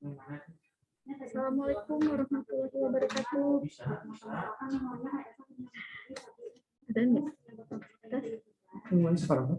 Assalamualaikum warahmatullahi wabarakatuh. Ada nggak? Semuanya sekarang.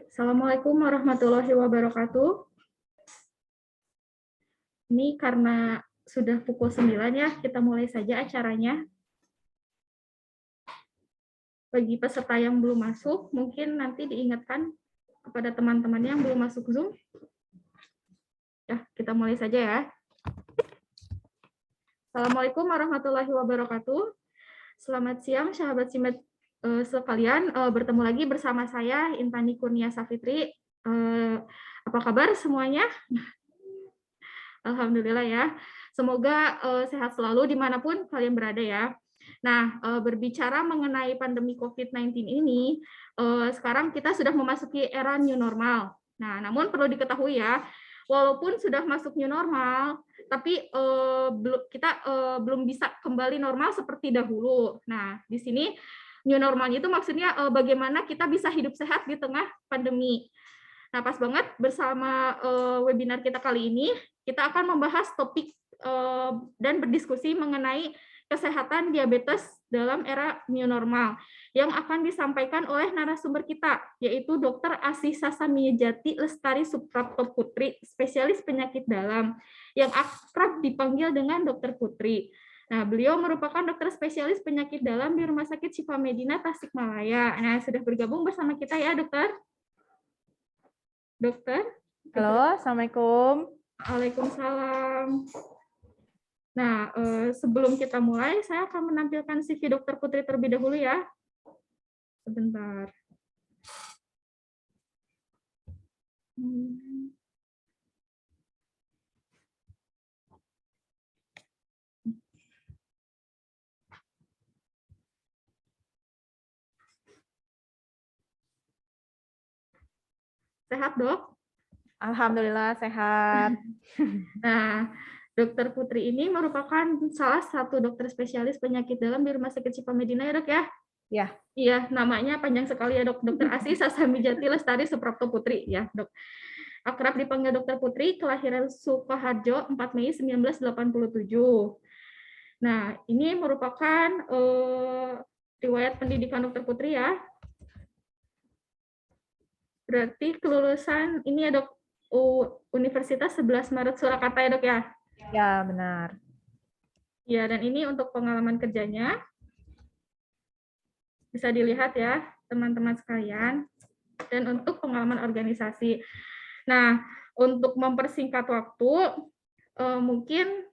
Assalamualaikum warahmatullahi wabarakatuh. Ini karena sudah pukul 9 ya, kita mulai saja acaranya. Bagi peserta yang belum masuk, mungkin nanti diingatkan kepada teman-teman yang belum masuk Zoom. Ya, kita mulai saja ya. Assalamualaikum warahmatullahi wabarakatuh. Selamat siang, sahabat SIMED sekalian. Bertemu lagi bersama saya, Intani Kurnia Safitri. Apa kabar semuanya? Alhamdulillah ya. Semoga sehat selalu dimanapun kalian berada ya. Nah, berbicara mengenai pandemi COVID-19 ini, sekarang kita sudah memasuki era new normal. Nah, namun perlu diketahui ya, walaupun sudah masuk new normal, tapi kita belum bisa kembali normal seperti dahulu. Nah, di sini new normal itu maksudnya bagaimana kita bisa hidup sehat di tengah pandemi. Nah, pas banget bersama webinar kita kali ini, kita akan membahas topik dan berdiskusi mengenai kesehatan diabetes dalam era new normal yang akan disampaikan oleh narasumber kita, yaitu Dr. Asih Sasamiyajati Lestari Suprapto Putri, spesialis penyakit dalam, yang akrab dipanggil dengan Dr. Putri. Nah, beliau merupakan dokter spesialis penyakit dalam di Rumah Sakit Syifa Medina Tasikmalaya. Nah, sudah bergabung bersama kita ya, dokter. Dokter. Halo, Assalamualaikum. Waalaikumsalam. Nah, sebelum kita mulai, saya akan menampilkan CV Dr. Putri terlebih dahulu ya. Sebentar. Sehat, Dok? Alhamdulillah sehat. Nah, Dokter Putri ini merupakan salah satu dokter spesialis penyakit dalam di Rumah Sakit Syifa Medina ya, Dok ya? Ya. Iya, namanya panjang sekali ya, Dok. Dr. Asih Sasamiyajati Lestari Suprapto Putri ya, Dok. Akrab dipanggil Dokter Putri, kelahiran Sukoharjo 4 Mei 1987. Nah, ini merupakan riwayat pendidikan Dokter Putri ya. Berarti kelulusan ini ya, Dok, Universitas 11 Maret Surakarta ya, Dok ya? Ya, benar. Ya, dan ini untuk pengalaman kerjanya. Bisa dilihat ya, teman-teman sekalian. Dan untuk pengalaman organisasi. Nah, untuk mempersingkat waktu, mungkin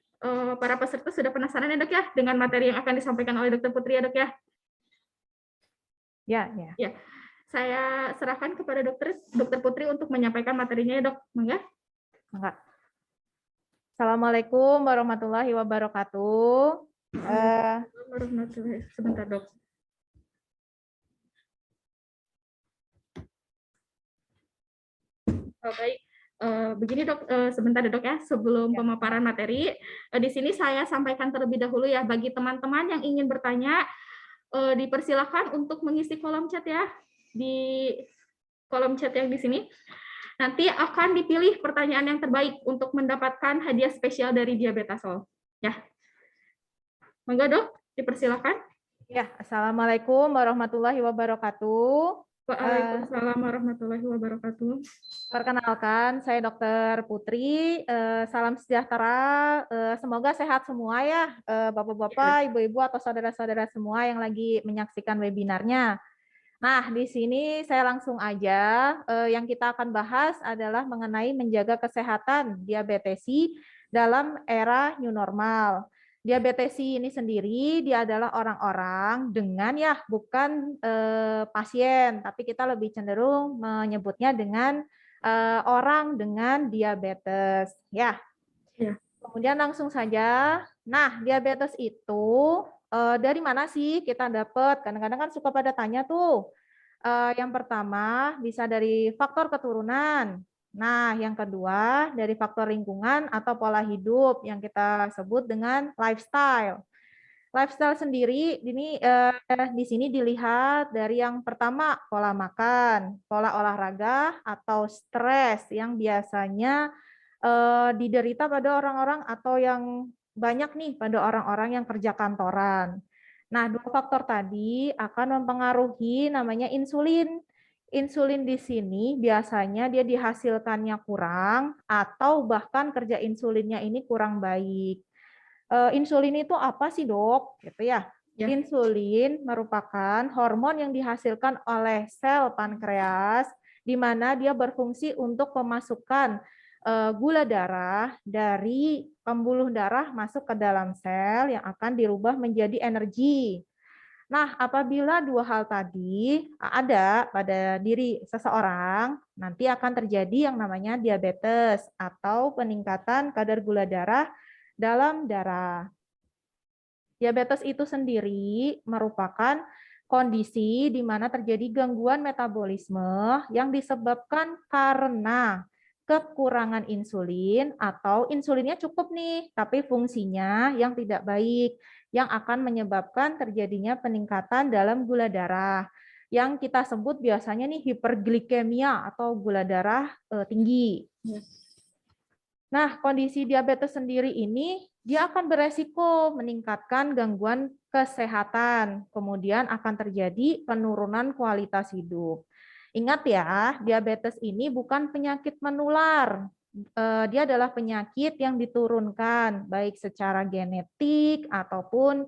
para peserta sudah penasaran ya, Dok ya, dengan materi yang akan disampaikan oleh Dokter Putri ya, Dok ya? Ya. Saya serahkan kepada Dokter Putri untuk menyampaikan materinya ya, Dok. Mangga? Mangga. Assalamualaikum warahmatullahi wabarakatuh. Sebentar, Dok. Baik. Begini, Dok, sebentar ya, Dok ya, sebelum pemaparan materi, di sini saya sampaikan terlebih dahulu ya, bagi teman-teman yang ingin bertanya, dipersilakan untuk mengisi kolom chat ya, di kolom chat yang di sini. Nanti akan dipilih pertanyaan yang terbaik untuk mendapatkan hadiah spesial dari Diabetasol. Ya, monggo dok, dipersilakan. Ya, Assalamualaikum warahmatullahi wabarakatuh. Waalaikumsalam warahmatullahi wabarakatuh. Perkenalkan, saya Dokter Putri. Salam sejahtera. Semoga sehat semua ya, Bapak-bapak, Ibu-ibu, atau saudara-saudara semua yang lagi menyaksikan webinarnya. Nah, di sini saya langsung aja. Yang kita akan bahas adalah mengenai menjaga kesehatan diabetesi dalam era new normal. Diabetesi ini sendiri dia adalah orang-orang dengan ya bukan pasien, tapi kita lebih cenderung menyebutnya dengan orang dengan diabetes ya. Ya. Kemudian langsung saja. Nah, diabetes itu dari mana sih kita dapat? Kadang-kadang kan suka pada tanya tuh. Yang pertama bisa dari faktor keturunan. Nah, yang kedua dari faktor lingkungan atau pola hidup yang kita sebut dengan lifestyle. Lifestyle sendiri ini di sini dilihat dari yang pertama pola makan, pola olahraga atau stres yang biasanya diderita pada orang-orang atau yang banyak nih pada orang-orang yang kerja kantoran. Nah, dua faktor tadi akan mempengaruhi namanya insulin. Insulin di sini biasanya dia dihasilkannya kurang atau bahkan kerja insulinnya ini kurang baik. Insulin itu apa sih, Dok? Gitu ya. Ya. Insulin merupakan hormon yang dihasilkan oleh sel pankreas di mana dia berfungsi untuk memasukkan gula darah dari pembuluh darah masuk ke dalam sel yang akan dirubah menjadi energi. Nah, apabila dua hal tadi ada pada diri seseorang, nanti akan terjadi yang namanya diabetes atau peningkatan kadar gula darah dalam darah. Diabetes itu sendiri merupakan kondisi di mana terjadi gangguan metabolisme yang disebabkan karena kekurangan insulin atau insulinnya cukup nih, tapi fungsinya yang tidak baik, yang akan menyebabkan terjadinya peningkatan dalam gula darah, yang kita sebut biasanya nih hiperglikemia atau gula darah tinggi. Nah, kondisi diabetes sendiri ini dia akan beresiko meningkatkan gangguan kesehatan, kemudian akan terjadi penurunan kualitas hidup. Ingat ya, diabetes ini bukan penyakit menular. Dia adalah penyakit yang diturunkan baik secara genetik ataupun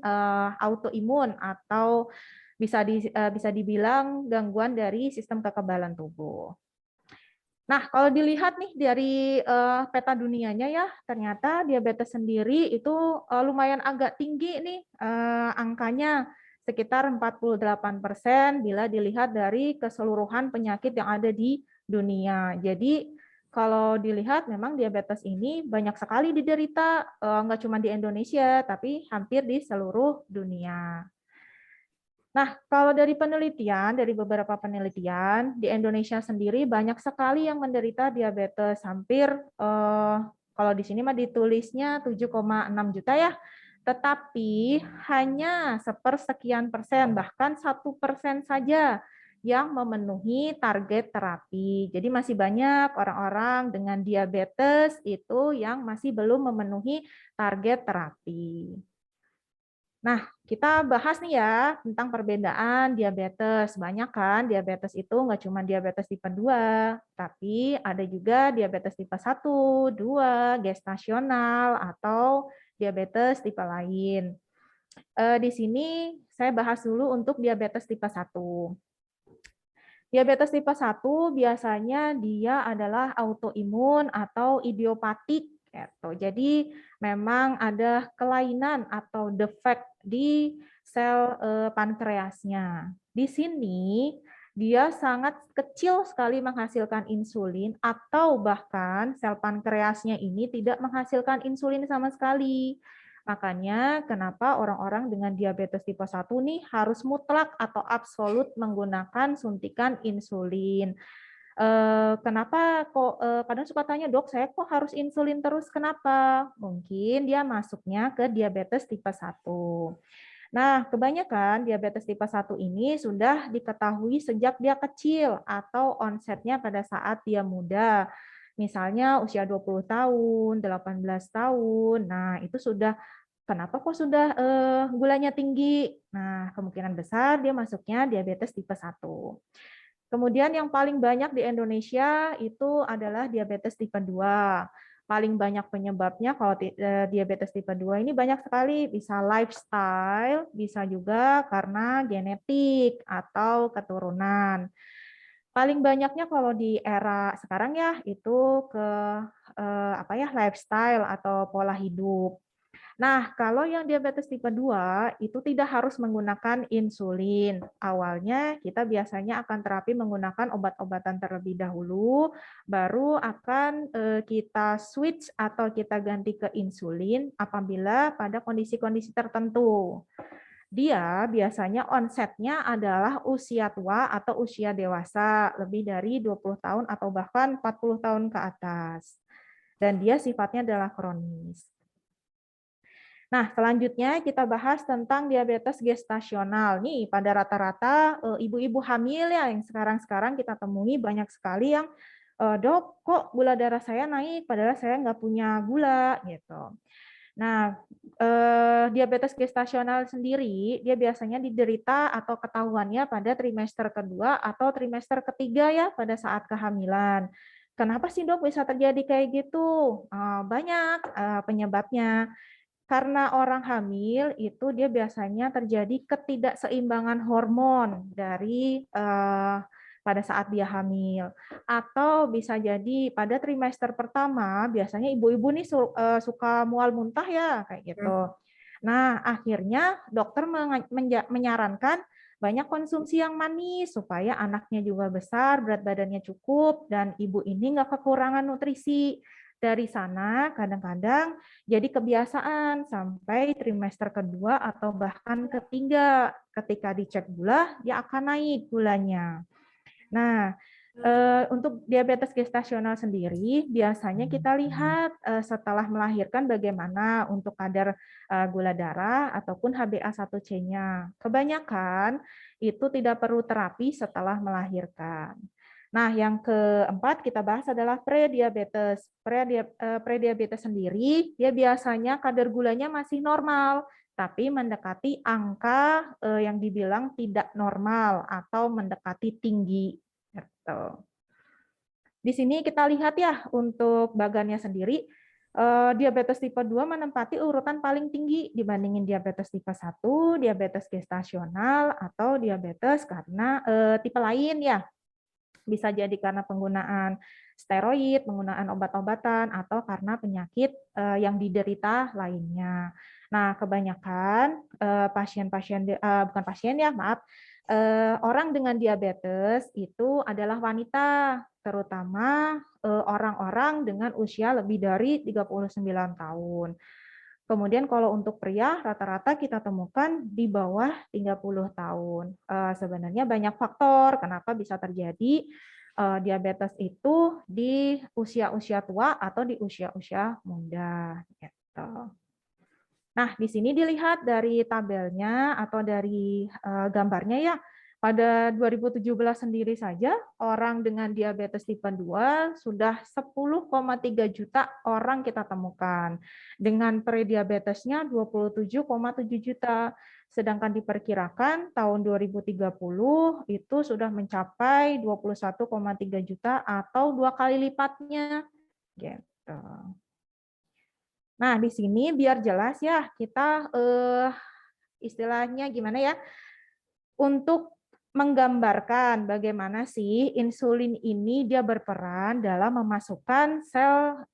autoimun atau bisa dibilang gangguan dari sistem kekebalan tubuh. Nah, kalau dilihat nih dari peta dunianya ya, ternyata diabetes sendiri itu lumayan agak tinggi nih angkanya, sekitar 48% bila dilihat dari keseluruhan penyakit yang ada di dunia. Jadi kalau dilihat memang diabetes ini banyak sekali diderita, nggak cuma di Indonesia, tapi hampir di seluruh dunia. Nah, kalau dari penelitian, dari beberapa penelitian, di Indonesia sendiri banyak sekali yang menderita diabetes, hampir, kalau di sini mah ditulisnya 7,6 juta ya, tetapi hanya sepersekian persen, bahkan 1% saja yang memenuhi target terapi. Jadi masih banyak orang-orang dengan diabetes itu yang masih belum memenuhi target terapi. Nah, kita bahas nih ya tentang perbedaan diabetes. Banyak kan diabetes itu nggak cuma diabetes tipe 2, tapi ada juga diabetes tipe 1, 2, gestasional, atau diabetes tipe lain. Di sini saya bahas dulu untuk diabetes tipe 1. Diabetes tipe 1 biasanya dia adalah autoimun atau idiopatik. Gitu. Jadi memang ada kelainan atau defek di sel pankreasnya. Di sini dia sangat kecil sekali menghasilkan insulin atau bahkan sel pankreasnya ini tidak menghasilkan insulin sama sekali. Makanya kenapa orang-orang dengan diabetes tipe 1 nih harus mutlak atau absolut menggunakan suntikan insulin. Kenapa kok kadang suka tanya, "Dok, saya kok harus insulin terus, kenapa?" Mungkin dia masuknya ke diabetes tipe 1. Nah, kebanyakan diabetes tipe 1 ini sudah diketahui sejak dia kecil atau onsetnya pada saat dia muda. Misalnya usia 20 tahun, 18 tahun. Nah, itu sudah kenapa kok sudah gulanya tinggi? Nah, kemungkinan besar dia masuknya diabetes tipe 1. Kemudian yang paling banyak di Indonesia itu adalah diabetes tipe 2. Paling banyak penyebabnya kalau diabetes tipe 2 ini banyak sekali, bisa lifestyle, bisa juga karena genetik atau keturunan. Paling banyaknya kalau di era sekarang ya itu ke apa ya, lifestyle atau pola hidup. Nah, kalau yang diabetes tipe 2 itu tidak harus menggunakan insulin. Awalnya kita biasanya akan terapi menggunakan obat-obatan terlebih dahulu, baru akan kita switch atau kita ganti ke insulin apabila pada kondisi-kondisi tertentu. Dia biasanya onsetnya adalah usia tua atau usia dewasa, lebih dari 20 tahun atau bahkan 40 tahun ke atas. Dan dia sifatnya adalah kronis. Nah, selanjutnya kita bahas tentang diabetes gestasional. Nih, pada rata-rata ibu-ibu hamil ya yang sekarang kita temui banyak sekali yang, "Dok, kok gula darah saya naik padahal saya nggak punya gula," gitu. Nah, diabetes gestasional sendiri, dia biasanya diderita atau ketahuannya pada trimester kedua atau trimester ketiga ya, pada saat kehamilan. Kenapa sih dok bisa terjadi kayak gitu? Banyak penyebabnya. Karena orang hamil itu dia biasanya terjadi ketidakseimbangan hormon dari pada saat dia hamil. Atau bisa jadi pada trimester pertama biasanya ibu-ibu nih suka mual muntah ya kayak gitu. Nah, akhirnya dokter menyarankan banyak konsumsi yang manis supaya anaknya juga besar, berat badannya cukup, dan ibu ini nggak kekurangan nutrisi. Dari sana kadang-kadang jadi kebiasaan sampai trimester kedua atau bahkan ketiga. Ketika dicek gula, dia akan naik gulanya. Nah, untuk diabetes gestasional sendiri, biasanya kita lihat setelah melahirkan bagaimana untuk kadar gula darah ataupun HbA1c-nya. Kebanyakan itu tidak perlu terapi setelah melahirkan. Nah, yang keempat kita bahas adalah prediabetes. Prediabetes sendiri, dia biasanya kadar gulanya masih normal, tapi mendekati angka yang dibilang tidak normal atau mendekati tinggi. Gitu. Di sini kita lihat ya untuk bagannya sendiri, diabetes tipe 2 menempati urutan paling tinggi dibandingin diabetes tipe 1, diabetes gestasional, atau diabetes karena tipe lain ya. Bisa jadi karena penggunaan steroid, penggunaan obat-obatan, atau karena penyakit yang diderita lainnya. Nah, kebanyakan bukan pasien ya, maaf, orang dengan diabetes itu adalah wanita, terutama orang-orang dengan usia lebih dari 39 tahun. Kemudian kalau untuk pria, rata-rata kita temukan di bawah 30 tahun. Sebenarnya banyak faktor kenapa bisa terjadi diabetes itu di usia-usia tua atau di usia-usia muda. Gitu. Nah, di sini dilihat dari tabelnya atau dari gambarnya ya, pada 2017 sendiri saja, orang dengan diabetes tipe 2 sudah 10,3 juta orang kita temukan. Dengan prediabetesnya 27,7 juta. Sedangkan diperkirakan tahun 2030 itu sudah mencapai 21,3 juta atau 2 kali lipatnya. Gitu. Nah, di sini biar jelas ya, kita istilahnya gimana ya, untuk menggambarkan bagaimana sih insulin ini dia berperan dalam memasukkan sel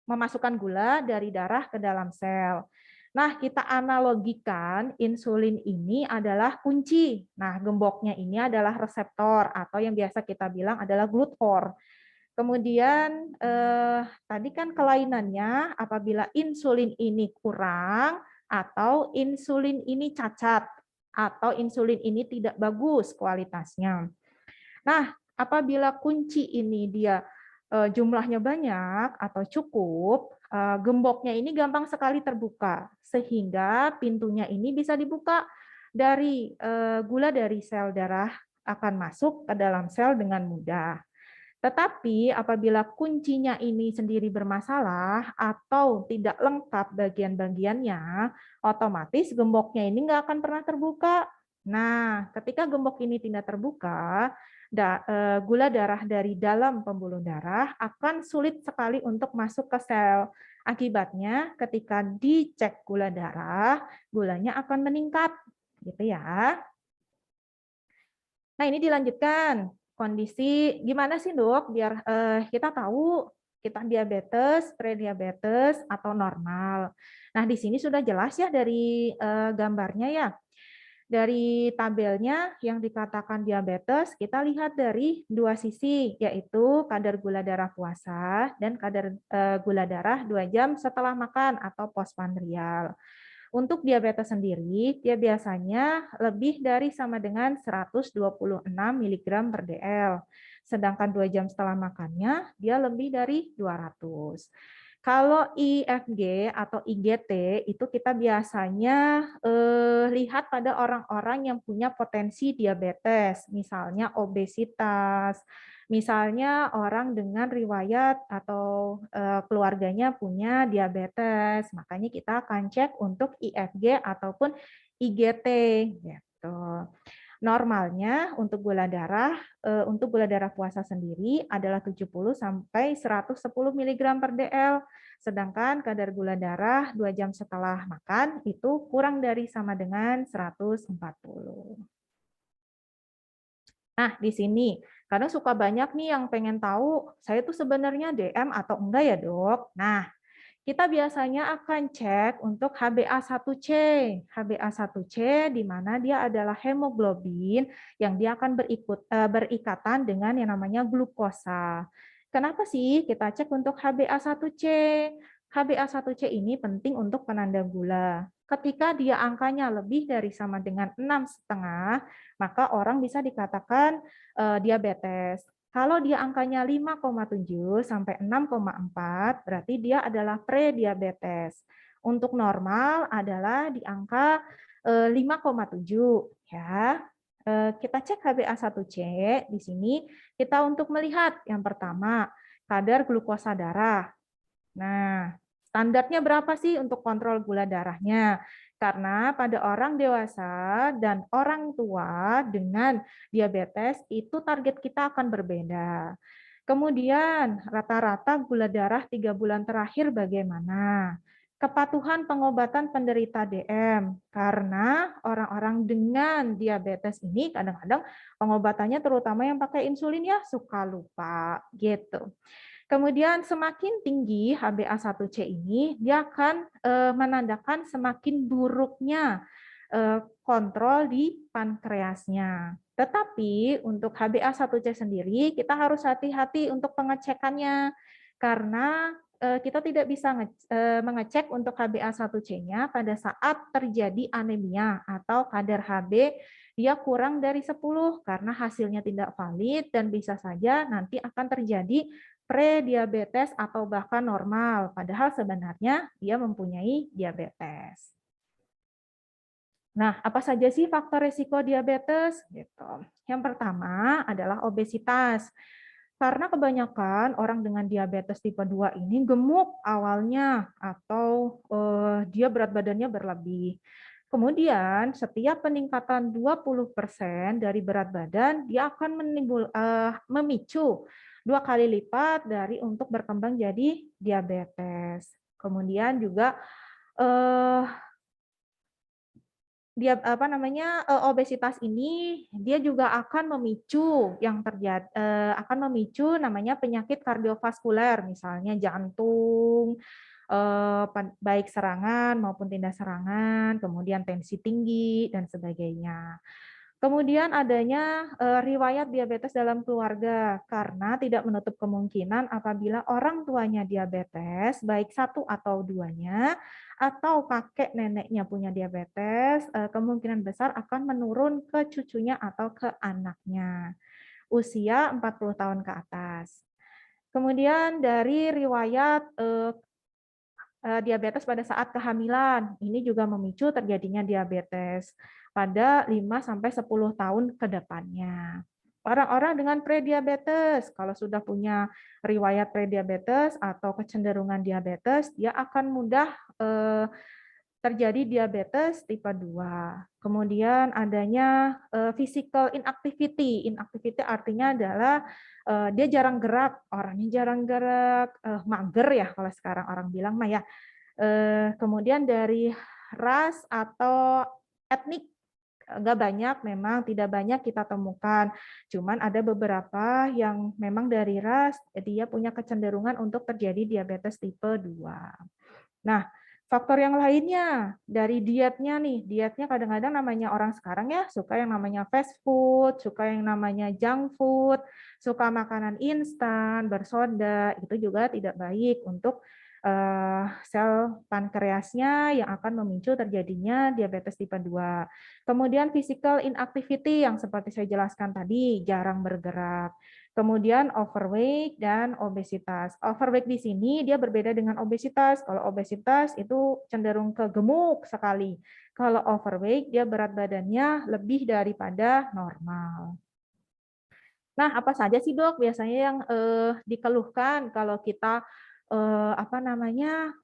memasukkan gula dari darah ke dalam sel. Nah, kita analogikan insulin ini adalah kunci. Nah, gemboknya ini adalah reseptor atau yang biasa kita bilang adalah glutkor. Kemudian tadi kan kelainannya apabila insulin ini kurang atau insulin ini cacat atau insulin ini tidak bagus kualitasnya. Nah, apabila kunci ini dia jumlahnya banyak atau cukup, Gemboknya ini gampang sekali terbuka, sehingga pintunya ini bisa dibuka dari gula dari sel darah akan masuk ke dalam sel dengan mudah. Tetapi apabila kuncinya ini sendiri bermasalah atau tidak lengkap bagian-bagiannya, otomatis gemboknya ini nggak akan pernah terbuka. Nah, ketika gembok ini tidak terbuka, gula darah dari dalam pembuluh darah akan sulit sekali untuk masuk ke sel. Akibatnya, ketika dicek gula darah, gulanya akan meningkat, gitu ya. Nah, ini dilanjutkan. Kondisi gimana sih, Dok, biar kita tahu kita diabetes, prediabetes, atau normal. Nah, di sini sudah jelas ya dari gambarnya ya. Dari tabelnya yang dikatakan diabetes, kita lihat dari dua sisi, yaitu kadar gula darah puasa dan kadar gula darah 2 jam setelah makan atau postprandial. Untuk diabetes sendiri, dia biasanya lebih dari sama dengan 126 mg per dl. Sedangkan 2 jam setelah makannya, dia lebih dari 200. Kalau IFG atau IGT itu kita biasanya lihat pada orang-orang yang punya potensi diabetes, misalnya obesitas, misalnya orang dengan riwayat atau keluarganya punya diabetes, makanya kita akan cek untuk IFG ataupun IGT gitu. Normalnya untuk gula darah puasa sendiri adalah 70 sampai 110 mg per dl. Sedangkan kadar gula darah 2 jam setelah makan itu kurang dari sama dengan 140. Nah, di sini kadang suka banyak nih yang pengen tahu, saya tuh sebenarnya DM atau enggak ya, Dok? Nah, kita biasanya akan cek untuk HbA1c. HbA1c di mana dia adalah hemoglobin yang dia akan berikatan dengan yang namanya glukosa. Kenapa sih kita cek untuk HbA1c? HbA1c ini penting untuk penanda gula. Ketika dia angkanya lebih dari sama dengan 6,5, maka orang bisa dikatakan diabetes. Kalau dia angkanya 5,7 sampai 6,4, berarti dia adalah prediabetes. Untuk normal adalah di angka 5,7 ya. Kita cek HbA1c di sini kita untuk melihat yang pertama kadar glukosa darah. Nah, standarnya berapa sih untuk kontrol gula darahnya? Karena pada orang dewasa dan orang tua dengan diabetes itu target kita akan berbeda. Kemudian rata-rata gula darah 3 bulan terakhir bagaimana? Kepatuhan pengobatan penderita DM, karena orang-orang dengan diabetes ini kadang-kadang pengobatannya terutama yang pakai insulin ya suka lupa gitu. Kemudian semakin tinggi HbA1c ini, dia akan menandakan semakin buruknya kontrol di pankreasnya. Tetapi untuk HbA1c sendiri, kita harus hati-hati untuk pengecekannya, karena kita tidak bisa mengecek untuk HbA1c-nya pada saat terjadi anemia atau kadar Hb dia kurang dari 10 karena hasilnya tidak valid dan bisa saja nanti akan terjadi prediabetes atau bahkan normal, padahal sebenarnya dia mempunyai diabetes. Nah, apa saja sih faktor risiko diabetes? Gitu. Yang pertama adalah obesitas. Karena kebanyakan orang dengan diabetes tipe 2 ini gemuk awalnya atau dia berat badannya berlebih. Kemudian setiap peningkatan 20% dari berat badan dia akan memicu 2 kali lipat dari untuk berkembang jadi diabetes. Kemudian juga obesitas ini dia juga akan memicu namanya penyakit kardiovaskuler, misalnya jantung, baik serangan maupun tidak serangan, kemudian tensi tinggi dan sebagainya. Kemudian adanya riwayat diabetes dalam keluarga, karena tidak menutup kemungkinan apabila orang tuanya diabetes, baik satu atau duanya, atau kakek neneknya punya diabetes, kemungkinan besar akan menurun ke cucunya atau ke anaknya. Usia 40 tahun ke atas. Kemudian dari riwayat diabetes pada saat kehamilan. Ini juga memicu terjadinya diabetes pada 5-10 tahun ke depannya. Orang-orang dengan prediabetes, kalau sudah punya riwayat prediabetes atau kecenderungan diabetes, dia akan mudah terjadi diabetes tipe 2. Kemudian adanya physical inactivity. Inactivity artinya adalah dia jarang gerak, orangnya jarang gerak, mager ya kalau sekarang orang bilang mah ya. Kemudian dari ras atau etnik nggak banyak, memang tidak banyak kita temukan. Cuman ada beberapa yang memang dari ras dia punya kecenderungan untuk terjadi diabetes tipe 2. Nah, faktor yang lainnya dari dietnya nih, dietnya kadang-kadang namanya orang sekarang ya suka yang namanya fast food, suka yang namanya junk food, suka makanan instan, bersoda, itu juga tidak baik untuk sel pankreasnya yang akan memicu terjadinya diabetes tipe 2. Kemudian physical inactivity yang seperti saya jelaskan tadi, jarang bergerak. Kemudian overweight dan obesitas. Overweight di sini dia berbeda dengan obesitas. Kalau obesitas itu cenderung ke gemuk sekali. Kalau overweight dia berat badannya lebih daripada normal. Nah, apa saja sih dok biasanya yang dikeluhkan kalau kita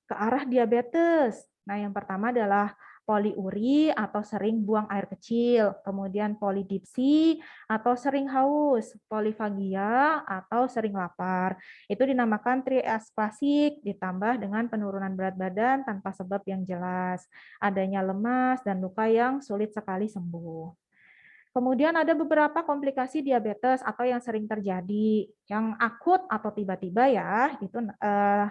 ke arah diabetes? Nah, yang pertama adalah poliuri atau sering buang air kecil, kemudian polidipsi atau sering haus, polifagia atau sering lapar. Itu dinamakan triasplasik ditambah dengan penurunan berat badan tanpa sebab yang jelas, adanya lemas dan luka yang sulit sekali sembuh. Kemudian ada beberapa komplikasi diabetes atau yang sering terjadi. Yang akut atau tiba-tiba ya, itu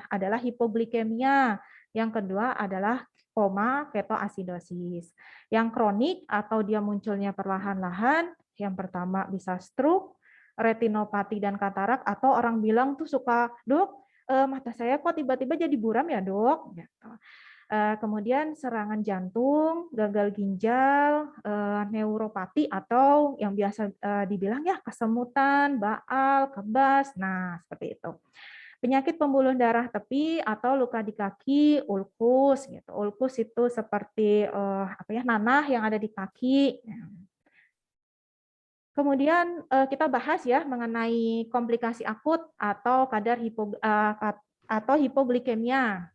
adalah hipoglikemia. Yang kedua adalah koma ketoasidosis. Yang kronik atau dia munculnya perlahan-lahan, yang pertama bisa stroke, retinopati dan katarak, atau orang bilang tuh suka, "Dok, mata saya kok tiba-tiba jadi buram ya, Dok?" Gitu. Kemudian serangan jantung, gagal ginjal, neuropati atau yang biasa dibilang ya kesemutan, baal, kebas, nah seperti itu. Penyakit pembuluh darah tepi atau luka di kaki, ulkus gitu. Ulkus itu seperti nanah yang ada di kaki. Kemudian kita bahas ya mengenai komplikasi akut atau kadar hipoglikemia,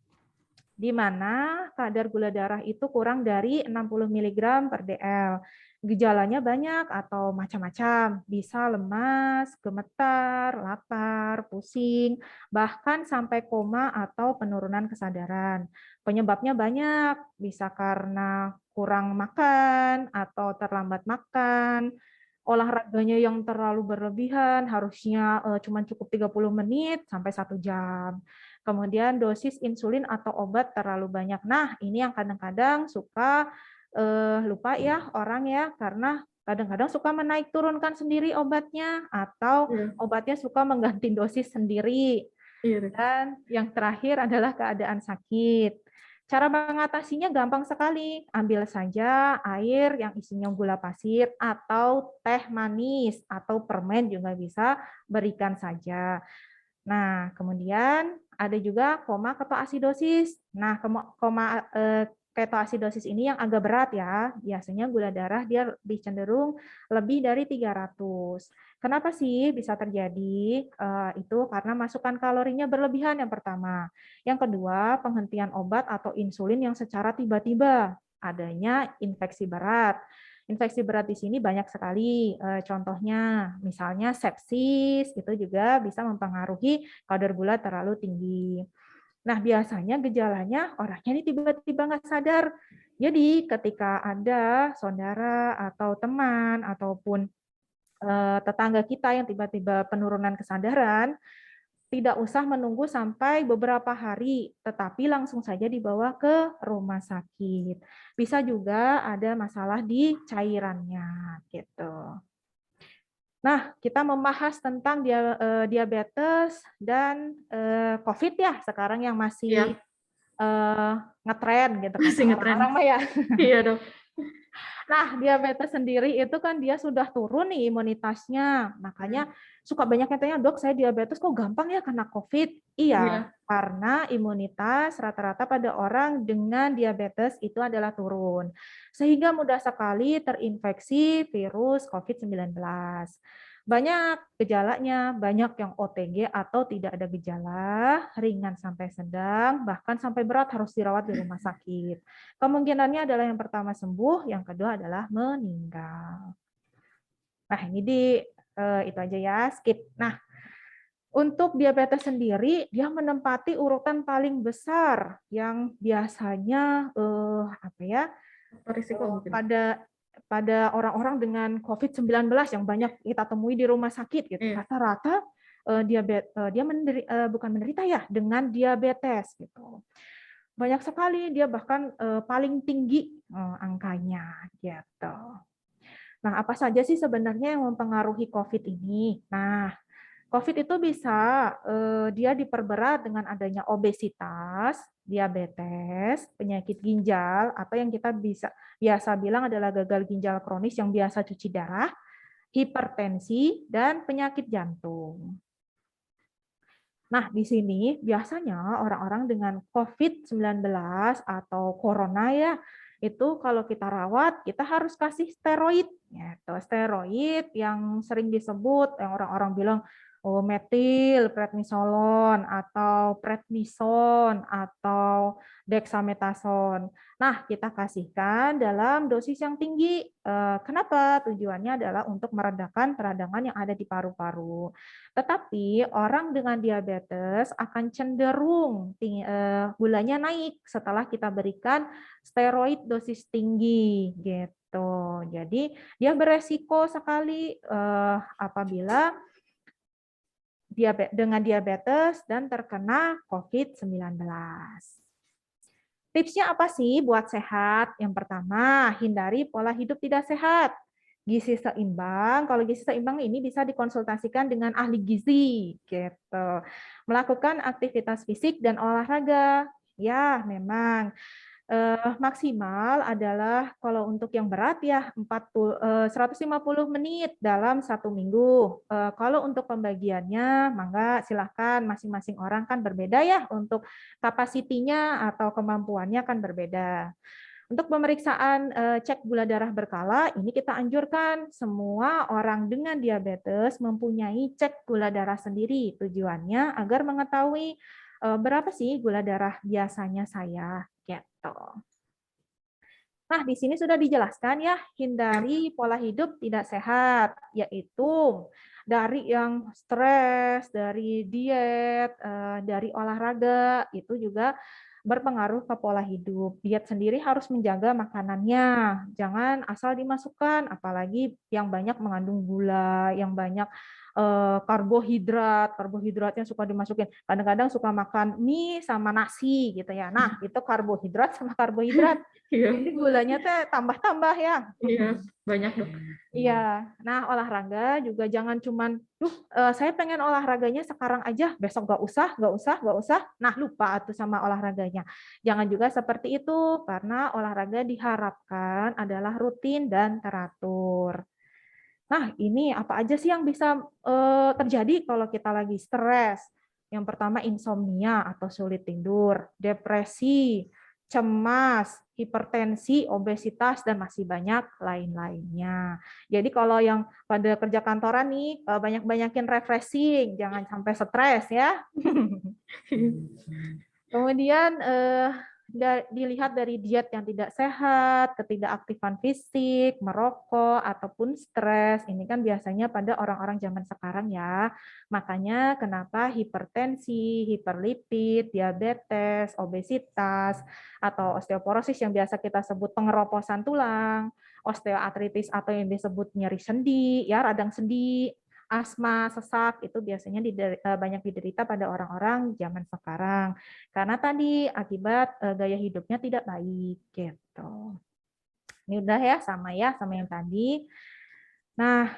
di mana kadar gula darah itu kurang dari 60 mg per dl. Gejalanya banyak atau macam-macam, bisa lemas, gemetar, lapar, pusing, bahkan sampai koma atau penurunan kesadaran. Penyebabnya banyak, bisa karena kurang makan atau terlambat makan, olahraganya yang terlalu berlebihan, harusnya cuma cukup 30 menit sampai 1 jam. Kemudian dosis insulin atau obat terlalu banyak. Nah, ini yang kadang-kadang suka lupa ya orang ya, karena kadang-kadang suka menaik turunkan sendiri obatnya, atau obatnya suka mengganti dosis sendiri. Dan yang terakhir adalah keadaan sakit. Cara mengatasinya gampang sekali. Ambil saja air yang isinya gula pasir atau teh manis atau permen juga bisa, berikan saja. Nah, kemudian ada juga koma ketoasidosis. Nah, ketoasidosis ini yang agak berat ya. Biasanya gula darah dia lebih cenderung lebih dari 300. Kenapa sih bisa terjadi? Itu karena masukan kalorinya berlebihan yang pertama. Yang kedua, penghentian obat atau insulin yang secara tiba-tiba. Adanya infeksi berat. Infeksi berat di sini banyak sekali contohnya, misalnya sepsis, itu juga bisa mempengaruhi kadar gula terlalu tinggi. Nah, biasanya gejalanya orangnya ini tiba-tiba nggak sadar. Jadi ketika ada saudara atau teman ataupun tetangga kita yang tiba-tiba penurunan kesadaran, tidak usah menunggu sampai beberapa hari, tetapi langsung saja dibawa ke rumah sakit. Bisa juga ada masalah di cairannya, gitu. Nah, kita membahas tentang diabetes dan COVID ya, sekarang yang masih ngetren gitu kan. Masih ngetren. Orang-orang mah ya. Iya dok. Nah, diabetes sendiri itu kan dia sudah turun nih imunitasnya. Makanya suka banyak yang tanya, "Dok, saya diabetes kok gampang ya kena COVID?" Iya, Iya. karena imunitas rata-rata pada orang dengan diabetes itu adalah turun. Sehingga mudah sekali terinfeksi virus COVID-19. Banyak gejalanya, banyak yang OTG atau tidak ada gejala, ringan sampai sedang, bahkan sampai berat harus dirawat di rumah sakit. Kemungkinannya adalah yang pertama sembuh, yang kedua adalah meninggal. Nah, ini itu aja ya, skip. Nah, untuk diabetes sendiri, dia menempati urutan paling besar yang biasanya apa ya, Risiko mungkin. pada orang-orang dengan COVID-19 yang banyak kita temui di rumah sakit gitu. Iya. Rata-rata dia bukan menderita ya dengan diabetes gitu. Banyak sekali, dia bahkan paling tinggi angkanya gitu. Nah, apa saja sih sebenarnya yang mempengaruhi COVID ini? Nah, COVID itu bisa dia diperberat dengan adanya obesitas, diabetes, penyakit ginjal, atau yang kita biasa bilang adalah gagal ginjal kronis yang biasa cuci darah, hipertensi, dan penyakit jantung. Nah, di sini biasanya orang-orang dengan COVID-19 atau corona ya, itu kalau kita rawat, kita harus kasih steroid. Gitu. Steroid yang sering disebut, yang orang-orang bilang, oh, metil, prednisolon, atau prednison, atau dexamethasone. Nah, kita kasihkan dalam dosis yang tinggi. Kenapa? Tujuannya adalah untuk meredakan peradangan yang ada di paru-paru. Tetapi orang dengan diabetes akan cenderung gulanya naik setelah kita berikan steroid dosis tinggi gitu. Jadi dia beresiko sekali apabila dengan diabetes dan terkena COVID-19. Tipsnya apa sih buat sehat? Yang pertama, hindari pola hidup tidak sehat. Gizi seimbang, kalau gizi seimbang ini bisa dikonsultasikan dengan ahli gizi, gitu. Melakukan aktivitas fisik dan olahraga. Ya, memang maksimal adalah kalau untuk yang berat ya 150 menit dalam 1 minggu. Kalau untuk pembagiannya, mangga silahkan masing-masing orang kan berbeda ya untuk kapasitinya atau kemampuannya kan berbeda. Untuk pemeriksaan cek gula darah berkala, ini kita anjurkan semua orang dengan diabetes mempunyai cek gula darah sendiri. Tujuannya agar mengetahui berapa sih gula darah biasanya saya. Gitu. Nah, di sini sudah dijelaskan ya, hindari pola hidup tidak sehat, yaitu dari yang stres, dari diet, dari olahraga, itu juga berpengaruh ke pola hidup. Diet sendiri harus menjaga makanannya, jangan asal dimasukkan, apalagi yang banyak mengandung gula, yang banyak karbohidratnya suka dimasukin. Kadang-kadang suka makan mie sama nasi gitu ya. Nah, itu karbohidrat sama karbohidrat. Iya. Jadi gulanya teh tambah-tambah ya. Iya, banyak dok. Iya. Nah, olahraga juga jangan cuman, saya pengen olahraganya sekarang aja, besok nggak usah. Nah, lupa tuh sama olahraganya. Jangan juga seperti itu, karena olahraga diharapkan adalah rutin dan teratur. Nah, ini apa aja sih yang bisa terjadi kalau kita lagi stres? Yang pertama insomnia atau sulit tidur, depresi, cemas, hipertensi, obesitas, dan masih banyak lain-lainnya. Jadi kalau yang pada kerja kantoran nih, banyak-banyakin refreshing, jangan sampai stres ya. Kemudian dilihat dari diet yang tidak sehat, ketidakaktifan fisik, merokok, ataupun stres. Ini kan biasanya pada orang-orang zaman sekarang ya. Makanya kenapa hipertensi, hiperlipid, diabetes, obesitas, atau osteoporosis yang biasa kita sebut pengeroposan tulang, osteoartritis atau yang disebut nyeri sendi, ya radang sendi, asma, sesak, itu biasanya banyak diderita pada orang-orang zaman sekarang. Karena tadi akibat gaya hidupnya tidak baik gitu. Ini udah ya sama yang tadi. Nah,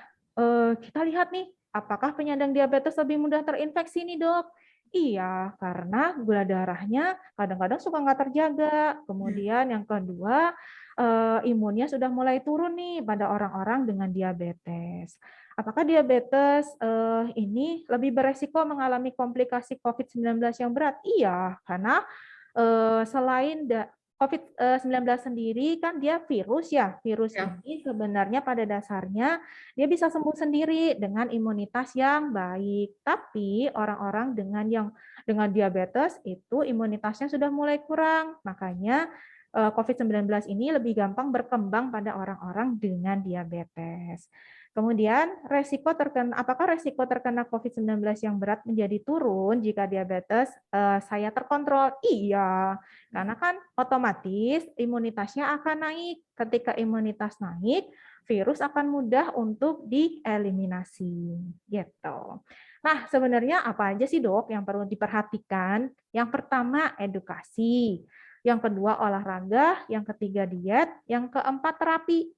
kita lihat nih, apakah penyandang diabetes lebih mudah terinfeksi nih, Dok? Iya, karena gula darahnya kadang-kadang suka nggak terjaga. Kemudian yang kedua, imunnya sudah mulai turun nih pada orang-orang dengan diabetes. Apakah diabetes ini lebih beresiko mengalami komplikasi COVID-19 yang berat? Iya, karena selain COVID-19 sendiri kan dia virus ya. Virus Ya. ini sebenarnya pada dasarnya dia bisa sembuh sendiri dengan imunitas yang baik. Tapi orang-orang dengan diabetes itu imunitasnya sudah mulai kurang. Makanya COVID-19 ini lebih gampang berkembang pada orang-orang dengan diabetes. Kemudian apakah resiko terkena COVID-19 yang berat menjadi turun jika diabetes saya terkontrol? Iya, karena kan otomatis imunitasnya akan naik. Ketika imunitas naik, virus akan mudah untuk dieliminasi. Gitu. Nah, sebenarnya apa aja sih dok yang perlu diperhatikan? Yang pertama edukasi, yang kedua olahraga, yang ketiga diet, yang keempat terapi.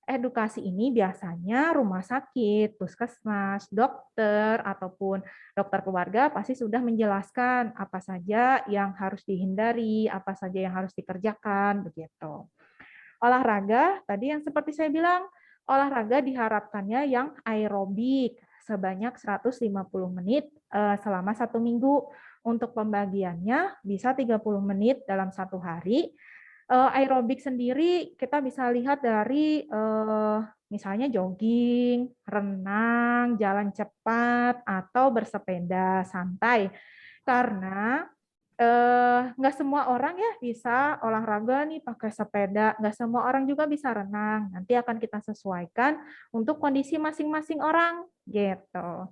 Edukasi ini biasanya rumah sakit, puskesmas, dokter, ataupun dokter keluarga pasti sudah menjelaskan apa saja yang harus dihindari, apa saja yang harus dikerjakan, begitu. Olahraga, tadi yang seperti saya bilang, olahraga diharapkannya yang aerobik, sebanyak 150 menit selama 1 minggu. Untuk pembagiannya bisa 30 menit dalam 1 hari. Aerobik sendiri kita bisa lihat dari misalnya jogging, renang, jalan cepat, atau bersepeda santai. Karena nggak semua orang ya bisa olahraga nih pakai sepeda, nggak semua orang juga bisa renang. Nanti akan kita sesuaikan untuk kondisi masing-masing orang, gitu.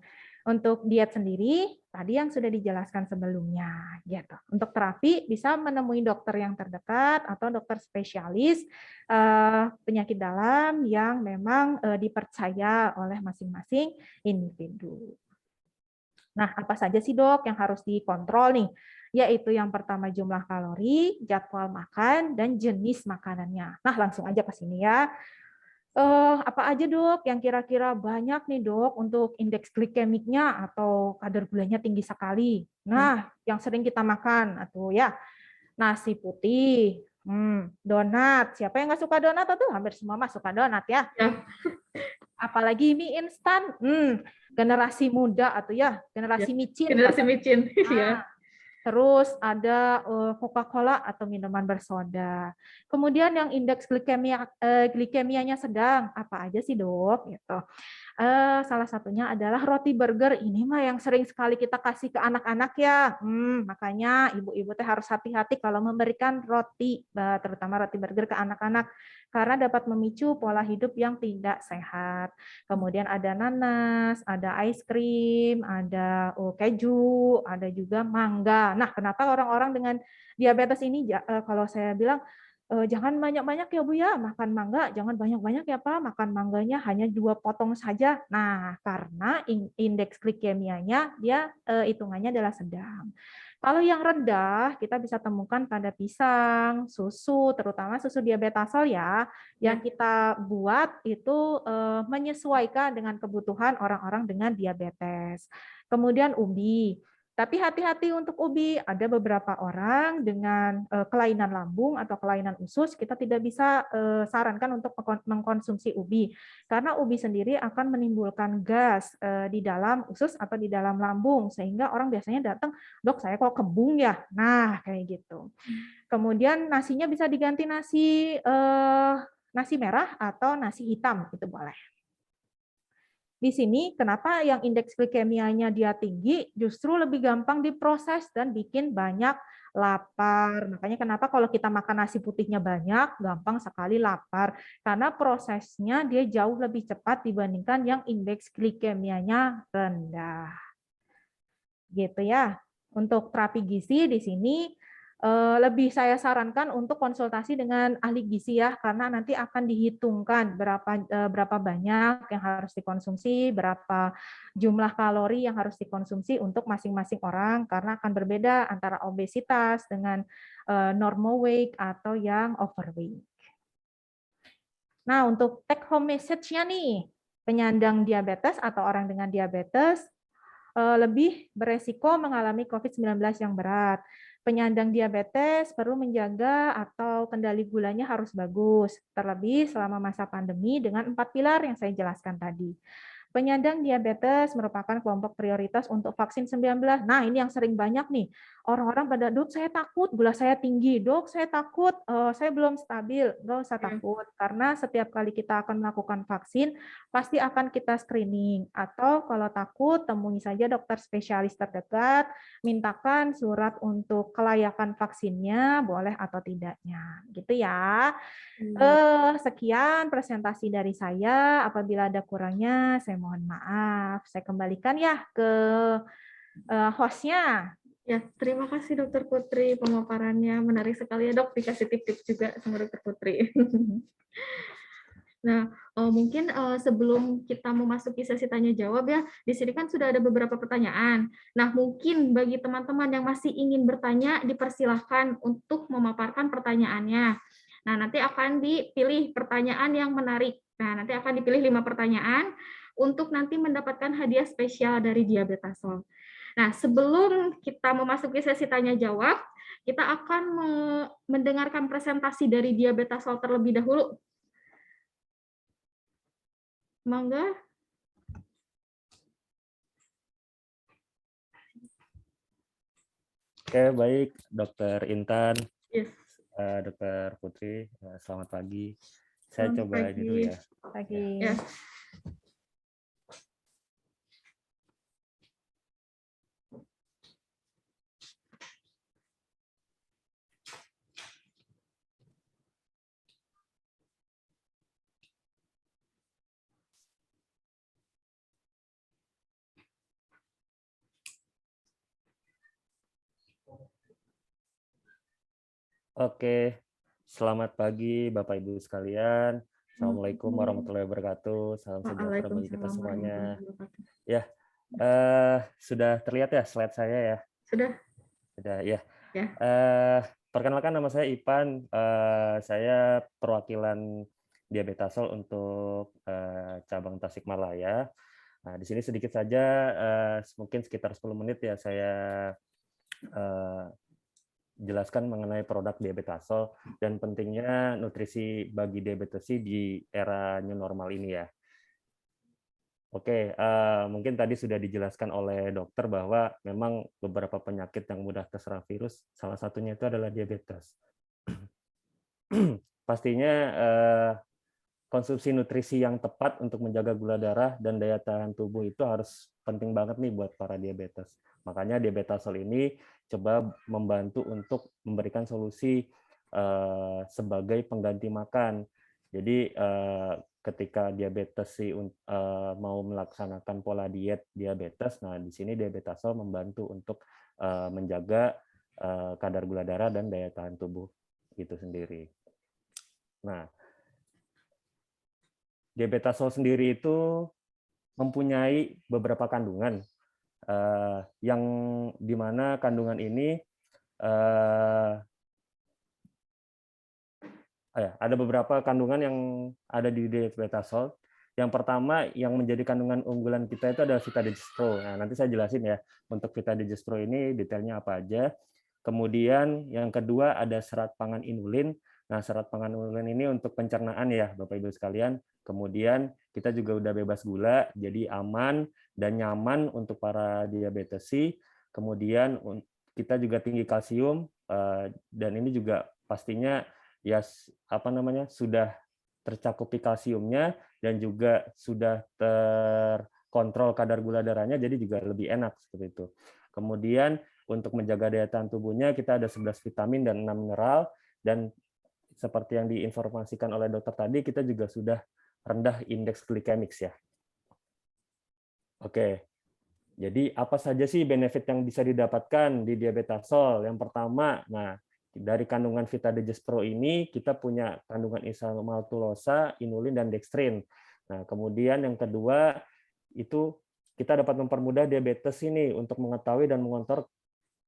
Untuk diet sendiri, tadi yang sudah dijelaskan sebelumnya, gitu. Untuk terapi bisa menemui dokter yang terdekat atau dokter spesialis penyakit dalam yang memang dipercaya oleh masing-masing individu. Nah, apa saja sih dok yang harus dikontrol nih? Yaitu yang pertama jumlah kalori, jadwal makan, dan jenis makanannya. Nah, langsung aja ke sini ya. Apa aja dok yang kira-kira banyak nih dok untuk indeks glikemiknya atau kadar gulanya tinggi sekali? Nah, yang sering kita makan atau ya nasi putih, donat. Siapa yang nggak suka donat? Tuh hampir semua mah suka donat ya. Apalagi mie instan, generasi muda atau ya generasi micin. Generasi micin, ya. Terus ada Coca-Cola atau minuman bersoda. Kemudian yang indeks glikemianya sedang, apa aja sih dok? Gitu. Salah satunya adalah roti burger. Ini mah yang sering sekali kita kasih ke anak-anak ya. Makanya ibu-ibu teh harus hati-hati kalau memberikan roti, terutama roti burger ke anak-anak, karena dapat memicu pola hidup yang tidak sehat. Kemudian ada nanas, ada ice cream, ada keju, ada juga mangga. Nah, kenapa orang-orang dengan diabetes ini kalau saya bilang jangan banyak-banyak ya Bu ya, makan mangga jangan banyak-banyak ya Pak, makan mangganya hanya 2 potong saja. Nah, karena indeks glikemianya dia hitungannya adalah sedang. Kalau yang rendah kita bisa temukan pada pisang, susu, terutama susu diabetasol ya, yang kita buat itu menyesuaikan dengan kebutuhan orang-orang dengan diabetes. Kemudian ubi. Tapi hati-hati untuk ubi, ada beberapa orang dengan kelainan lambung atau kelainan usus, kita tidak bisa sarankan untuk mengkonsumsi ubi. Karena ubi sendiri akan menimbulkan gas di dalam usus atau di dalam lambung, sehingga orang biasanya datang, dok saya kok kembung ya? Nah, kayak gitu. Kemudian nasinya bisa diganti nasi merah atau nasi hitam, itu boleh. Di sini kenapa yang indeks glikemianya dia tinggi justru lebih gampang diproses dan bikin banyak lapar. Makanya kenapa kalau kita makan nasi putihnya banyak, gampang sekali lapar. Karena prosesnya dia jauh lebih cepat dibandingkan yang indeks glikemianya rendah. Gitu ya. Untuk terapi gizi di sini lebih saya sarankan untuk konsultasi dengan ahli gizi ya, karena nanti akan dihitungkan berapa banyak yang harus dikonsumsi, berapa jumlah kalori yang harus dikonsumsi untuk masing-masing orang, karena akan berbeda antara obesitas dengan normal weight atau yang overweight. Nah, untuk take home message-nya nih, penyandang diabetes atau orang dengan diabetes lebih beresiko mengalami COVID-19 yang berat. Penyandang diabetes perlu menjaga atau kendali gulanya harus bagus, terlebih selama masa pandemi dengan 4 pilar yang saya jelaskan tadi. Penyandang diabetes merupakan kelompok prioritas untuk vaksin 19. Nah, ini yang sering banyak nih. Orang-orang pada, "Dok, saya takut gula saya tinggi. Dok, saya takut saya belum stabil." Nggak usah Ya. takut, karena setiap kali kita akan melakukan vaksin, pasti akan kita screening. Atau kalau takut, temui saja dokter spesialis terdekat, mintakan surat untuk kelayakan vaksinnya, boleh atau tidaknya. Gitu ya. Sekian presentasi dari saya. Apabila ada kurangnya, saya mohon maaf. Saya kembalikan ya ke host-nya. Ya, terima kasih Dokter Putri, pemaparannya menarik sekali ya Dok, dikasih tips-tips juga sama Dokter Putri. Nah, mungkin sebelum kita memasuki sesi tanya jawab ya, di sini kan sudah ada beberapa pertanyaan. Nah, mungkin bagi teman-teman yang masih ingin bertanya, dipersilahkan untuk memaparkan pertanyaannya. Nah, nanti akan dipilih pertanyaan yang menarik. Nah, nanti akan dipilih 5 pertanyaan untuk nanti mendapatkan hadiah spesial dari Diabetasol. Nah, sebelum kita memasuki sesi tanya jawab, kita akan mendengarkan presentasi dari Diabetasol terlebih dahulu. Mangga. Oke, baik, Dokter Intan, Yes. Dokter Putri, selamat pagi. Saya Selamat coba ini dulu pagi. ya. Pagi. Ya. Oke, selamat pagi Bapak Ibu sekalian. Assalamualaikum warahmatullahi wabarakatuh. Salam sejahtera bagi kita Waalaikumsalam semuanya. warahmatullahi wabarakatuh. Ya, sudah terlihat ya slide saya ya? Sudah? Sudah ya. Ya. Perkenalkan, nama saya Ipan. Saya perwakilan Diabetasol untuk cabang Tasikmalaya. Nah, di sini sedikit saja, mungkin sekitar 10 menit ya saya jelaskan mengenai produk Diabetasol dan pentingnya nutrisi bagi diabetesi di era new normal ini ya. Oke, mungkin tadi sudah dijelaskan oleh dokter bahwa memang beberapa penyakit yang mudah terserang virus, salah satunya itu adalah diabetes. Pastinya konsumsi nutrisi yang tepat untuk menjaga gula darah dan daya tahan tubuh itu harus penting banget nih buat para diabetes. Makanya Diabetasol ini coba membantu untuk memberikan solusi sebagai pengganti makan. Jadi ketika diabetes mau melaksanakan pola diet diabetes, nah di sini Diabetasol membantu untuk menjaga kadar gula darah dan daya tahan tubuh itu sendiri. Nah, Diabetasol sendiri itu mempunyai beberapa kandungan yang dimana kandungan ini ada beberapa kandungan yang ada di Diabetasol. Yang pertama yang menjadi kandungan unggulan kita itu adalah Vitadigestro. Nah, nanti saya jelasin ya untuk Vitadigestro ini detailnya apa aja. Kemudian yang kedua ada serat pangan inulin. Nah, serat pangan inulin ini untuk pencernaan ya, Bapak Ibu sekalian. Kemudian kita juga udah bebas gula, jadi aman dan nyaman untuk para diabetesi. Kemudian kita juga tinggi kalsium dan ini juga pastinya ya sudah tercakupi kalsiumnya dan juga sudah terkontrol kadar gula darahnya, jadi juga lebih enak seperti itu. Kemudian untuk menjaga daya tahan tubuhnya kita ada 11 vitamin dan 6 mineral, dan seperti yang diinformasikan oleh dokter tadi, kita juga sudah rendah indeks glikemik ya. Oke, jadi apa saja sih benefit yang bisa didapatkan di Diabetasol? Yang pertama, nah dari kandungan Vitadigestro ini kita punya kandungan isomaltulosa, inulin, dan dextrin. Nah, kemudian yang kedua itu kita dapat mempermudah diabetes ini untuk mengetahui dan mengontrol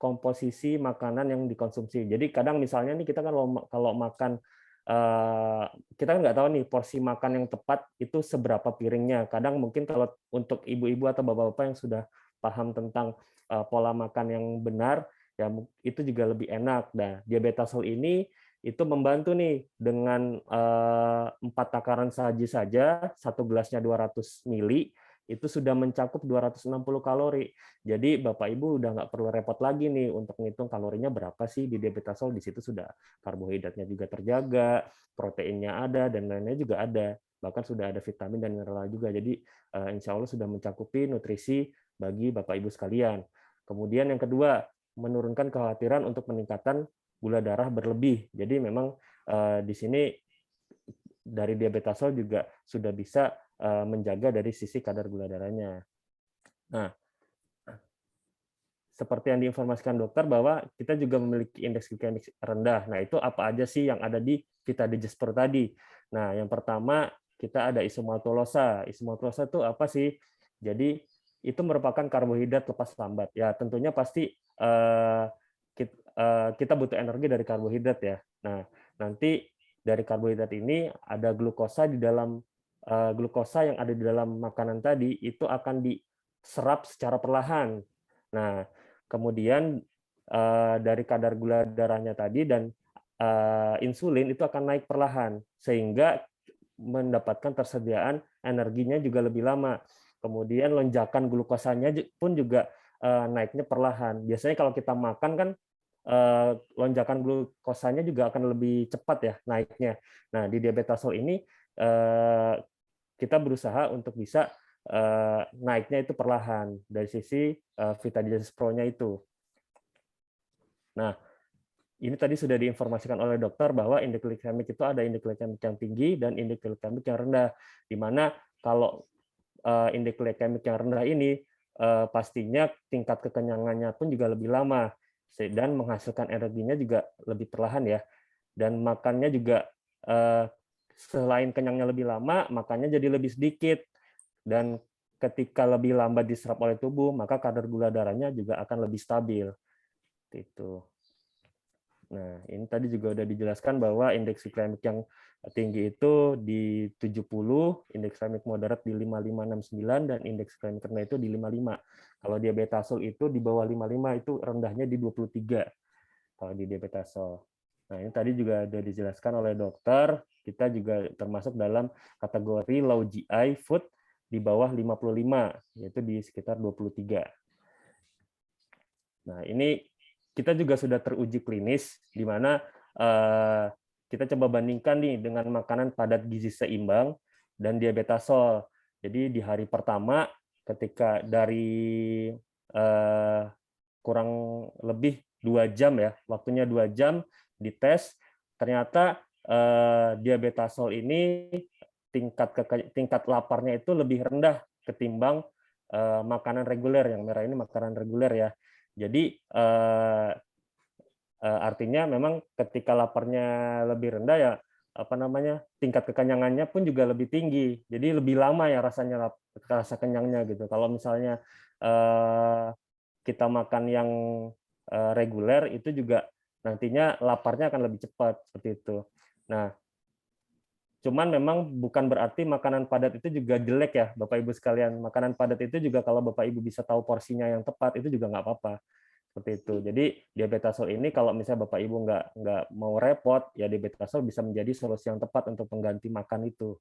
komposisi makanan yang dikonsumsi. Jadi kadang misalnya nih kita kan kalau makan kita kan nggak tahu nih porsi makan yang tepat itu seberapa piringnya. Kadang mungkin kalau untuk ibu-ibu atau bapak-bapak yang sudah paham tentang pola makan yang benar, ya itu juga lebih enak. Nah, diabetasol ini itu membantu nih dengan 4 takaran saji saja, satu gelasnya 200 mili, itu sudah mencakup 260 kalori. Jadi Bapak Ibu udah nggak perlu repot lagi nih untuk ngitung kalorinya berapa sih di diabetasol. Di situ sudah karbohidratnya juga terjaga, proteinnya ada, dan lainnya juga ada. Bahkan sudah ada vitamin dan mineral juga. Jadi insya Allah sudah mencakupi nutrisi bagi Bapak Ibu sekalian. Kemudian yang kedua, menurunkan kekhawatiran untuk peningkatan gula darah berlebih. Jadi memang di sini dari diabetasol juga sudah bisa menjaga dari sisi kadar gula darahnya. Nah, seperti yang diinformasikan dokter bahwa kita juga memiliki indeks glikemik rendah. Nah, itu apa aja sih yang ada di Vita Digest Pro tadi? Nah, yang pertama kita ada isomaltolosa. Isomaltolosa itu apa sih? Jadi itu merupakan karbohidrat lepas lambat. Ya, tentunya pasti kita butuh energi dari karbohidrat ya. Nah, nanti dari karbohidrat ini ada glukosa di dalam glukosa yang ada di dalam makanan tadi itu akan diserap secara perlahan. Nah, kemudian dari kadar gula darahnya tadi dan insulin itu akan naik perlahan sehingga mendapatkan tersediaan energinya juga lebih lama. Kemudian lonjakan glukosanya pun juga naiknya perlahan. Biasanya kalau kita makan kan lonjakan glukosanya juga akan lebih cepat ya naiknya. Nah, di diabetasol ini kita berusaha untuk bisa naiknya itu perlahan dari sisi Vita Digest Pro-nya itu. Nah, ini tadi sudah diinformasikan oleh dokter bahwa indeks glikemik itu ada indeks glikemik yang tinggi dan indeks glikemik yang rendah. Di mana kalau indeks glikemik yang rendah ini pastinya tingkat kekenyangannya pun juga lebih lama dan menghasilkan energinya juga lebih perlahan ya. Dan makannya juga selain kenyangnya lebih lama, makannya jadi lebih sedikit. Dan ketika lebih lambat diserap oleh tubuh, maka kadar gula darahnya juga akan lebih stabil. Itu. Nah, ini tadi juga sudah dijelaskan bahwa indeks glikemik yang tinggi itu di 70, indeks glikemik moderat di 5569, dan indeks glikemik rendah itu di 55. Kalau diabetasol itu di bawah 55, itu rendahnya di 23 kalau di diabetasol. Nah, ini tadi juga sudah dijelaskan oleh dokter, kita juga termasuk dalam kategori low GI food di bawah 55, yaitu di sekitar 23. Nah, ini kita juga sudah teruji klinis, di mana kita coba bandingkan nih dengan makanan padat gizi seimbang dan diabetasol. Jadi di hari pertama, ketika dari kurang lebih 2 jam ya, waktunya 2 jam dites, ternyata diabetasol ini tingkat laparnya itu lebih rendah ketimbang makanan reguler. Yang merah ini makanan reguler ya. Jadi artinya memang ketika laparnya lebih rendah ya tingkat kekenyangannya pun juga lebih tinggi. Jadi lebih lama ya rasa kenyangnya gitu. Kalau misalnya kita makan yang reguler itu juga nantinya laparnya akan lebih cepat seperti itu. Nah, cuman memang bukan berarti makanan padat itu juga jelek ya, Bapak Ibu sekalian. Makanan padat itu juga kalau Bapak Ibu bisa tahu porsinya yang tepat itu juga nggak apa-apa. Seperti itu. Jadi diabetasol ini kalau misalnya Bapak Ibu nggak mau repot, ya diabetasol bisa menjadi solusi yang tepat untuk pengganti makan itu.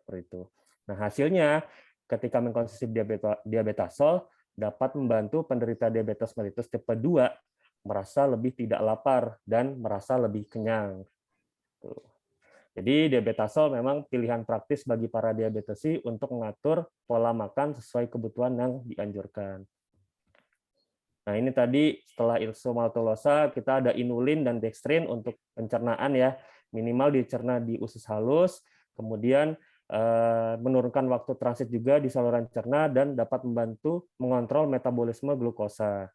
Seperti itu. Nah, hasilnya ketika mengkonsumsi diabetasol dapat membantu penderita diabetes mellitus tipe 2 merasa lebih tidak lapar dan merasa lebih kenyang. Tuh. Jadi diabetasol memang pilihan praktis bagi para diabetesi untuk mengatur pola makan sesuai kebutuhan yang dianjurkan. Nah, ini tadi setelah isomaltolosa kita ada inulin dan dextrin untuk pencernaan ya, minimal dicerna di usus halus, kemudian menurunkan waktu transit juga di saluran cerna dan dapat membantu mengontrol metabolisme glukosa.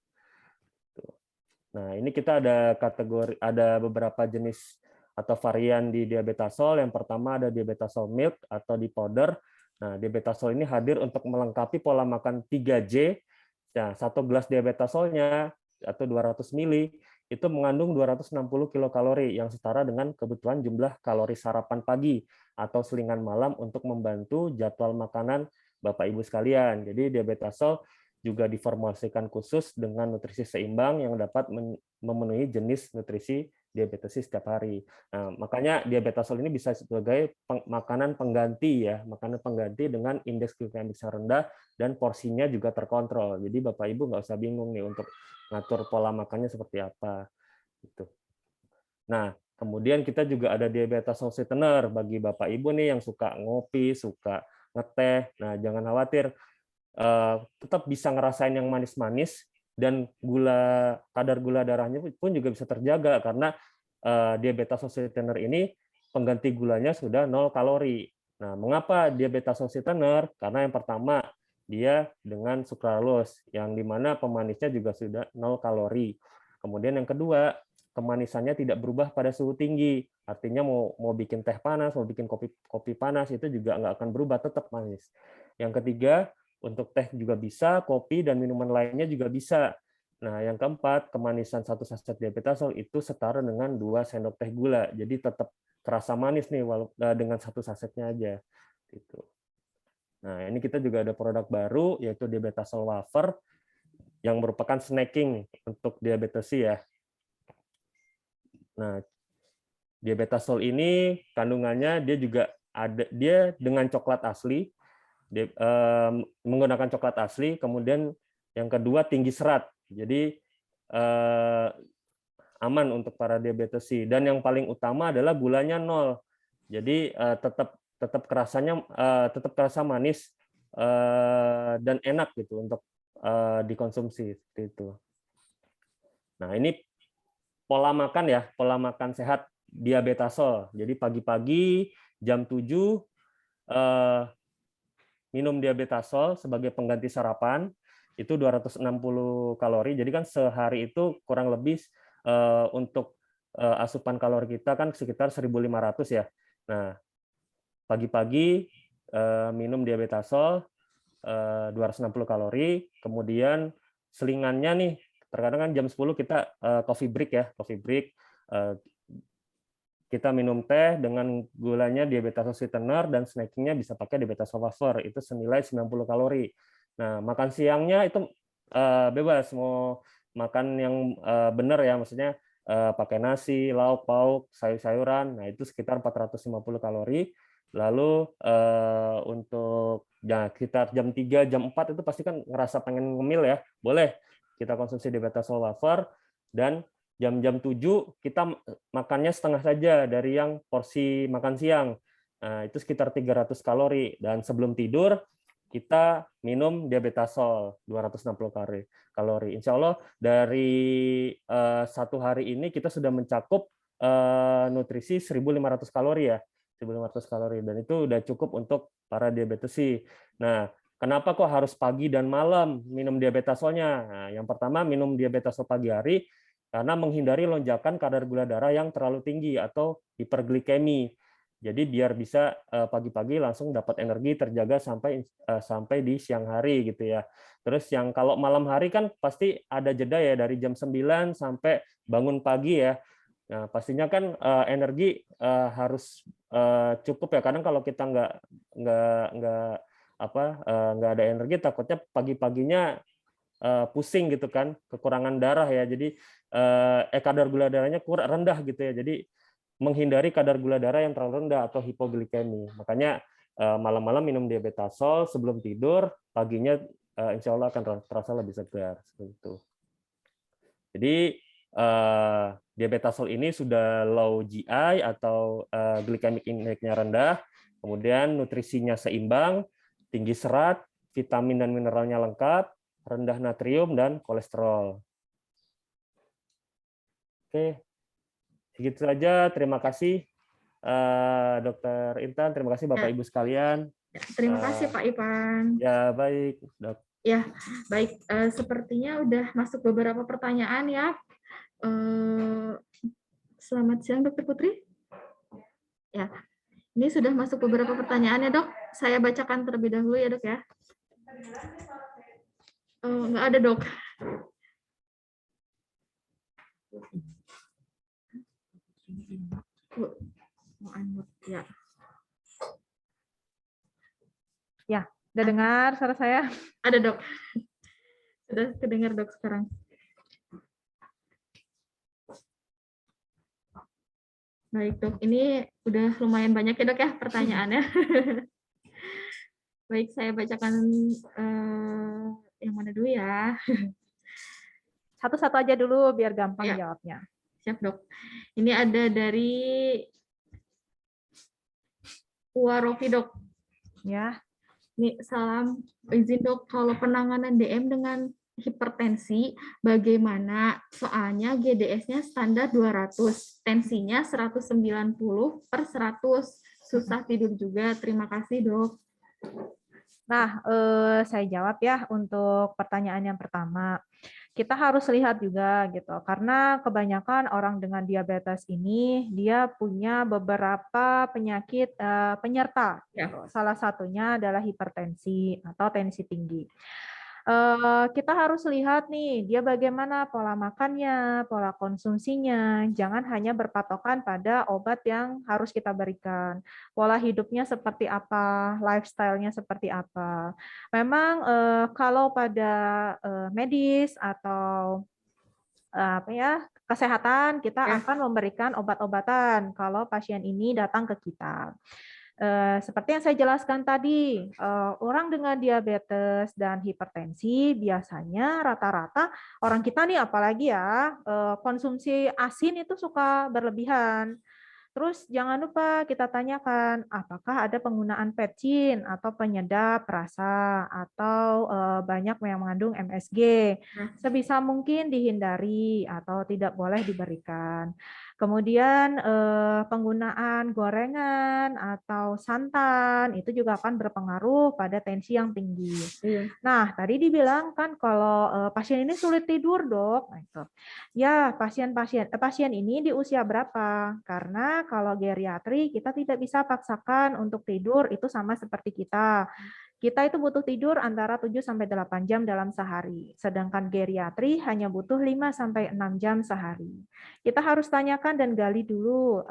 Nah, ini kita ada beberapa jenis atau varian di diabetasol. Yang pertama ada diabetasol milk atau di powder. Nah, diabetasol ini hadir untuk melengkapi pola makan 3J. Nah, 1 gelas diabetasolnya atau 200 mili itu mengandung 260 kilokalori yang setara dengan kebutuhan jumlah kalori sarapan pagi atau selingan malam untuk membantu jadwal makanan Bapak Ibu sekalian. Jadi diabetasol juga diformulasikan khusus dengan nutrisi seimbang yang dapat memenuhi jenis nutrisi diabetes setiap hari. Nah, makanya diabetazol ini bisa sebagai makanan pengganti ya, makanan pengganti dengan indeks glikemik yang rendah dan porsinya juga terkontrol. Jadi Bapak Ibu nggak usah bingung nih untuk ngatur pola makannya seperti apa. Gitu. Nah, kemudian kita juga ada diabetazol sweetener bagi Bapak Ibu nih yang suka ngopi, suka ngeteh. Nah, jangan khawatir, tetap bisa ngerasain yang manis-manis dan kadar gula darahnya pun juga bisa terjaga karena diabetazol sweetener ini pengganti gulanya sudah 0 kalori. Nah, mengapa diabetazol sweetener? Karena yang pertama dia dengan sukralose yang dimana pemanisnya juga sudah 0 kalori. Kemudian yang kedua, kemanisannya tidak berubah pada suhu tinggi. Artinya mau bikin teh panas, mau bikin kopi panas itu juga nggak akan berubah, tetap manis. Yang ketiga, untuk teh juga bisa, kopi dan minuman lainnya juga bisa. Nah, yang keempat, kemanisan 1 saset diabetazol itu setara dengan 2 sendok teh gula. Jadi tetap terasa manis nih dengan 1 sasetnya aja. Gitu. Nah, ini kita juga ada produk baru yaitu diabetazol wafer yang merupakan snacking untuk diabetes ya. Nah, diabetazol ini kandungannya dia dengan coklat asli. Menggunakan coklat asli, kemudian yang kedua tinggi serat, jadi aman untuk para diabetesi. Dan yang paling utama adalah gulanya 0, jadi tetap kerasa manis dan enak gitu untuk dikonsumsi seperti itu. Nah ini pola makan sehat diabetazol. Jadi pagi-pagi jam 7 minum diabetazol sebagai pengganti sarapan itu 260 kalori. Jadi kan sehari itu kurang lebih untuk asupan kalori kita kan sekitar 1.500 ya. Nah, pagi-pagi minum diabetazol 260 kalori, kemudian selingannya nih terkadang kan jam 10 kita coffee break ya, kita minum teh dengan gulanya diabetazol sweetener dan snackingnya bisa pakai diabetazol wafer, itu senilai 90 kalori. Nah, makan siangnya itu bebas, mau makan yang benar ya, maksudnya pakai nasi, lauk pauk, sayur-sayuran, nah itu sekitar 450 kalori. Lalu untuk ya, sekitar jam 3, jam 4 itu pasti kan ngerasa pengen ngemil ya, boleh kita konsumsi diabetazol wafer, dan jam-jam 7 kita makannya setengah saja dari yang porsi makan siang. Nah, itu sekitar 300 kalori. Dan sebelum tidur, kita minum diabetazol 260 kalori. Insya Allah dari satu hari ini kita sudah mencakup nutrisi 1.500 kalori ya. 1.500 kalori. Dan itu udah cukup untuk para diabetesi. Nah, kenapa kok harus pagi dan malam minum diabetazolnya? Nah, yang pertama minum diabetazol pagi hari, karena menghindari lonjakan kadar gula darah yang terlalu tinggi atau hiperglikemi. Jadi biar bisa pagi-pagi langsung dapat energi terjaga sampai di siang hari gitu ya. Terus yang kalau malam hari kan pasti ada jeda ya dari jam 9 sampai bangun pagi ya. Nah, pastinya kan energi harus cukup ya. Kadang kalau kita nggak ada energi, takutnya pagi-paginya pusing gitu kan, kekurangan darah ya. Jadi kadar gula darahnya rendah gitu ya. Jadi menghindari kadar gula darah yang terlalu rendah atau hipoglikemi. Makanya malam-malam minum diabetazol sebelum tidur, paginya insya Allah akan terasa lebih segar seperti itu. Jadi diabetazol ini sudah low GI atau glycemic index-nya rendah, kemudian nutrisinya seimbang, tinggi serat, vitamin dan mineralnya lengkap, rendah natrium dan kolesterol. Oke, segitu saja. Terima kasih, Dr. Intan. Terima kasih, Bapak Ibu sekalian. Terima kasih, Pak Ipan. Ya, baik, Dok. Ya, baik. Sepertinya udah masuk beberapa pertanyaan ya. Selamat siang, Dr. Putri. Ya, ini sudah masuk beberapa pertanyaan ya, Dok. Saya bacakan terlebih dahulu ya, Dok ya. Nggak ada, Dok. Ya. Ya, udah dengar suara saya? Ada, Dok. Sudah kedengar dok sekarang. Baik dok, ini udah lumayan banyak ya dok ya pertanyaannya. Baik, saya bacakan yang mana dulu ya. Satu-satu aja dulu biar gampang Ya. jawabnya. Siap dok. Ini ada dari Warofi dok. Ya. Ini salam izin dok, kalau penanganan DM dengan hipertensi bagaimana? Soalnya GDS-nya standar 200, tensinya 190/100. Susah tidur juga. Terima kasih dok. Nah, saya jawab ya untuk pertanyaan yang pertama. Kita harus lihat juga gitu, karena kebanyakan orang dengan diabetes ini dia punya beberapa penyakit penyerta. Ya. Gitu. Salah satunya adalah hipertensi atau tensi tinggi. Kita harus lihat nih, dia bagaimana pola makannya, pola konsumsinya. Jangan hanya berpatokan pada obat yang harus kita berikan. Pola hidupnya seperti apa, lifestyle-nya seperti apa. Memang kalau pada medis atau apa ya, kesehatan, kita akan memberikan obat-obatan kalau pasien ini datang ke kita. Seperti yang saya jelaskan tadi, orang dengan diabetes dan hipertensi biasanya rata-rata orang kita nih apalagi ya, konsumsi asin itu suka berlebihan. Terus jangan lupa kita tanyakan apakah ada penggunaan pepsin atau penyedap rasa atau banyak yang mengandung MSG. Sebisa mungkin dihindari atau tidak boleh diberikan. Kemudian penggunaan gorengan atau santan itu juga akan berpengaruh pada tensi yang tinggi. Nah, tadi dibilang kan kalau pasien ini sulit tidur, Dok. Nah, itu. Ya, pasien ini di usia berapa? Karena kalau geriatri kita tidak bisa paksakan untuk tidur, itu sama seperti kita. Kita itu butuh tidur antara 7 sampai 8 jam dalam sehari. Sedangkan geriatri hanya butuh 5 sampai 6 jam sehari. Kita harus tanyakan dan gali dulu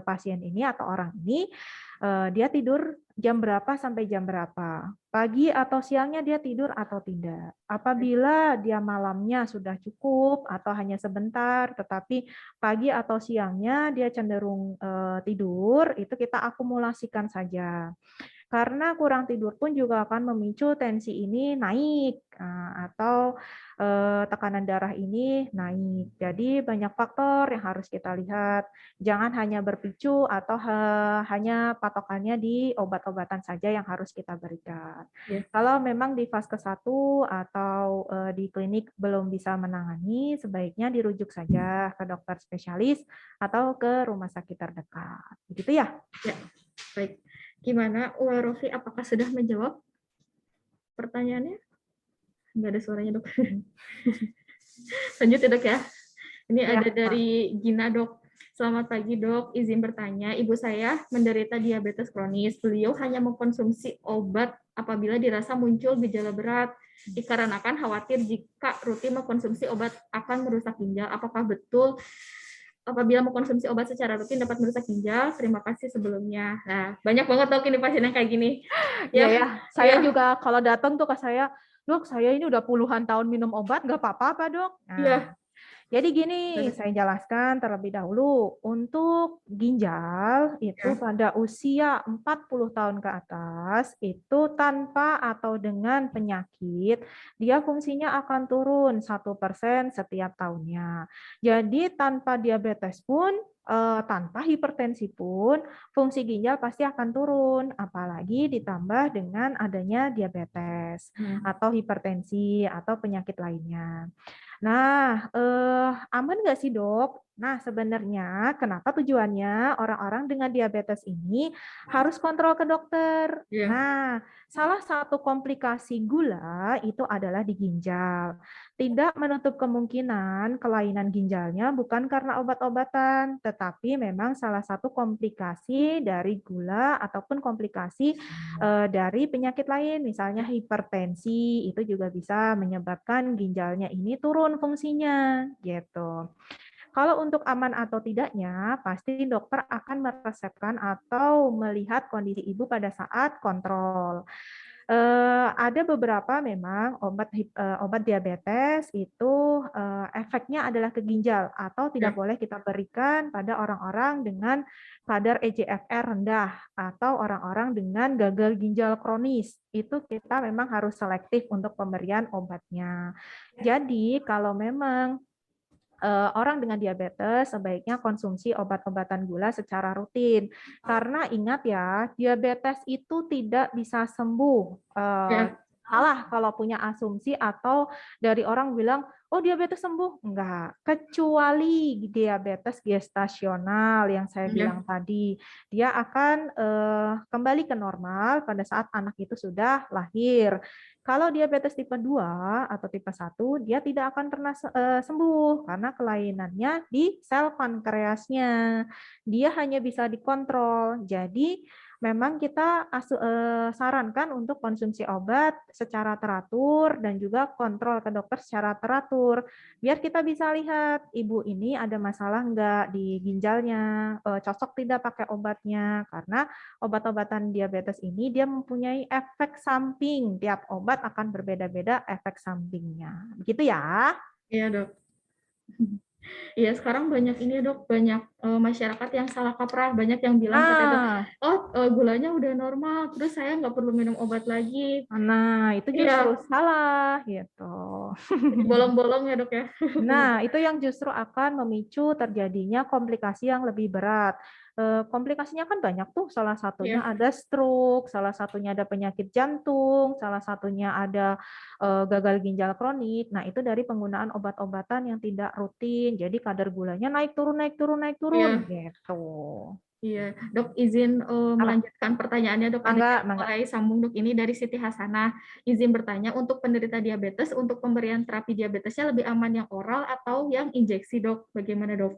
pasien ini atau orang ini dia tidur jam berapa sampai jam berapa. Pagi atau siangnya dia tidur atau tidak. Apabila dia malamnya sudah cukup atau hanya sebentar, tetapi pagi atau siangnya dia cenderung tidur, itu kita akumulasikan saja. Karena kurang tidur pun juga akan memicu tensi ini naik atau tekanan darah ini naik. Jadi banyak faktor yang harus kita lihat. Jangan hanya berpicu atau hanya patokannya di obat-obatan saja yang harus kita berikan. Kalau memang di fase ke-1 atau di klinik belum bisa menangani, sebaiknya dirujuk saja ke dokter spesialis atau ke rumah sakit terdekat. Begitu ya? Ya, baik. Gimana, Warofi, apakah sudah menjawab pertanyaannya? Nggak ada suaranya, dok. Lanjut ya, dok ya. Ini ada dari Gina, dok. Selamat pagi, dok. Izin bertanya, ibu saya menderita diabetes kronis. Beliau hanya mengkonsumsi obat apabila dirasa muncul gejala berat. Dikarenakan khawatir jika rutin mengkonsumsi obat akan merusak ginjal. Apakah betul apabila mengkonsumsi obat secara rutin dapat merusak ginjal? Terima kasih sebelumnya. Nah, banyak banget dok ini pasien yang kayak gini. Ya. Saya juga kalau datang tuh ke saya, dok, saya ini udah puluhan tahun minum obat, nggak apa-apa, dok. Nah, jadi gini, saya jelaskan terlebih dahulu. Untuk ginjal itu pada usia 40 tahun ke atas, itu tanpa atau dengan penyakit, dia fungsinya akan turun 1% setiap tahunnya. Jadi tanpa diabetes pun, tanpa hipertensi pun, fungsi ginjal pasti akan turun, apalagi ditambah dengan adanya diabetes atau hipertensi atau penyakit lainnya. Nah, aman nggak sih, Dok? Nah, sebenarnya kenapa tujuannya orang-orang dengan diabetes ini harus kontrol ke dokter? Nah, salah satu komplikasi gula itu adalah di ginjal. Tidak menutup kemungkinan kelainan ginjalnya bukan karena obat-obatan, tetapi memang salah satu komplikasi dari gula ataupun komplikasi dari penyakit lain, misalnya hipertensi, itu juga bisa menyebabkan ginjalnya ini turun fungsinya, gitu. Kalau untuk aman atau tidaknya, pasti dokter akan meresepkan atau melihat kondisi ibu pada saat kontrol. Ada beberapa memang obat diabetes itu efeknya adalah ke ginjal atau tidak Ya. boleh kita berikan pada orang-orang dengan kadar EGFR rendah atau orang-orang dengan gagal ginjal kronis. Itu kita memang harus selektif untuk pemberian obatnya. Jadi kalau memang orang dengan diabetes sebaiknya konsumsi obat-obatan gula secara rutin. Karena ingat ya, diabetes itu tidak bisa sembuh. Ya. Salah kalau punya asumsi atau dari orang bilang, oh diabetes sembuh. Enggak, kecuali diabetes gestasional yang saya Ya. bilang tadi. Dia akan kembali ke normal pada saat anak itu sudah lahir. Kalau diabetes tipe 2 atau tipe 1, dia tidak akan pernah sembuh karena kelainannya di sel pankreasnya. Dia hanya bisa dikontrol. Jadi memang kita sarankan untuk konsumsi obat secara teratur dan juga kontrol ke dokter secara teratur. Biar kita bisa lihat ibu ini ada masalah enggak di ginjalnya, cocok tidak pakai obatnya. Karena obat-obatan diabetes ini dia mempunyai efek samping. Tiap obat akan berbeda-beda efek sampingnya. Begitu ya. Iya, Dok. Iya, sekarang banyak ini Dok, banyak masyarakat yang salah kaprah, banyak yang bilang katanya tuh, oh gulanya udah normal, terus saya nggak perlu minum obat lagi. Nah, itu justru Iya, salah gitu. jadi bolong-bolong ya Dok ya. Nah, itu yang justru akan memicu terjadinya komplikasi yang lebih berat. Komplikasinya kan banyak tuh, salah satunya Iya, ada stroke, salah satunya ada penyakit jantung, salah satunya ada gagal ginjal kronik. Nah, itu dari penggunaan obat-obatan yang tidak rutin. Jadi kadar gulanya naik turun, naik turun, naik turun iya, gitu. iya. Dok, izin Apa? melanjutkan pertanyaannya Dok, ada Mangga, yang mangga. mulai sambung Dok, ini dari Siti Hasanah. Izin bertanya, untuk penderita diabetes, untuk pemberian terapi diabetesnya lebih aman yang oral atau yang injeksi Dok? Bagaimana Dok?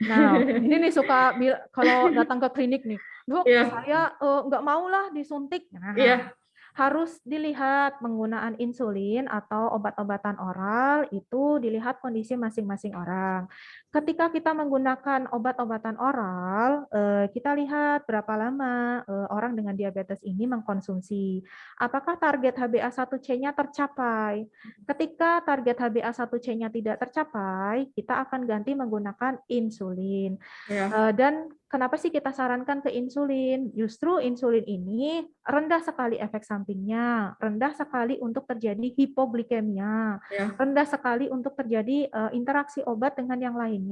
Nah, ini nih suka kalau datang ke klinik nih, dok, Iya, saya nggak mau lah disuntik. Nah, iya, harus dilihat penggunaan insulin atau obat-obatan oral itu dilihat kondisi masing-masing orang. Ketika kita menggunakan obat-obatan oral, kita lihat berapa lama orang dengan diabetes ini mengkonsumsi. Apakah target HbA1c-nya tercapai? Ketika target HbA1c-nya tidak tercapai, kita akan ganti menggunakan insulin. iya, Dan kenapa sih kita sarankan ke insulin? Justru insulin ini rendah sekali efek sampingnya, rendah sekali untuk terjadi hipoglikemia, iya, rendah sekali untuk terjadi interaksi obat dengan yang lainnya.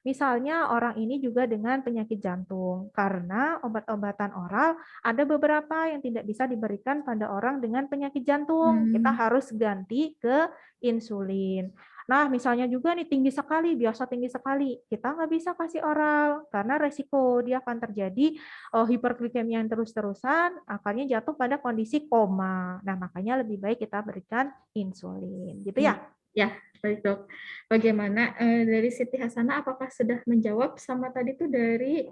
Misalnya orang ini juga dengan penyakit jantung, karena obat-obatan oral ada beberapa yang tidak bisa diberikan pada orang dengan penyakit jantung. Kita harus ganti ke insulin. Nah, misalnya juga nih tinggi sekali, biasa tinggi sekali, kita nggak bisa kasih oral karena resiko dia akan terjadi hiperglikemia yang terus-terusan, akhirnya jatuh pada kondisi koma. Nah, makanya lebih baik kita berikan insulin, gitu iya. ya? Ya, baik Dok. Bagaimana dari Siti Hasanah, apakah sudah menjawab sama tadi tuh dari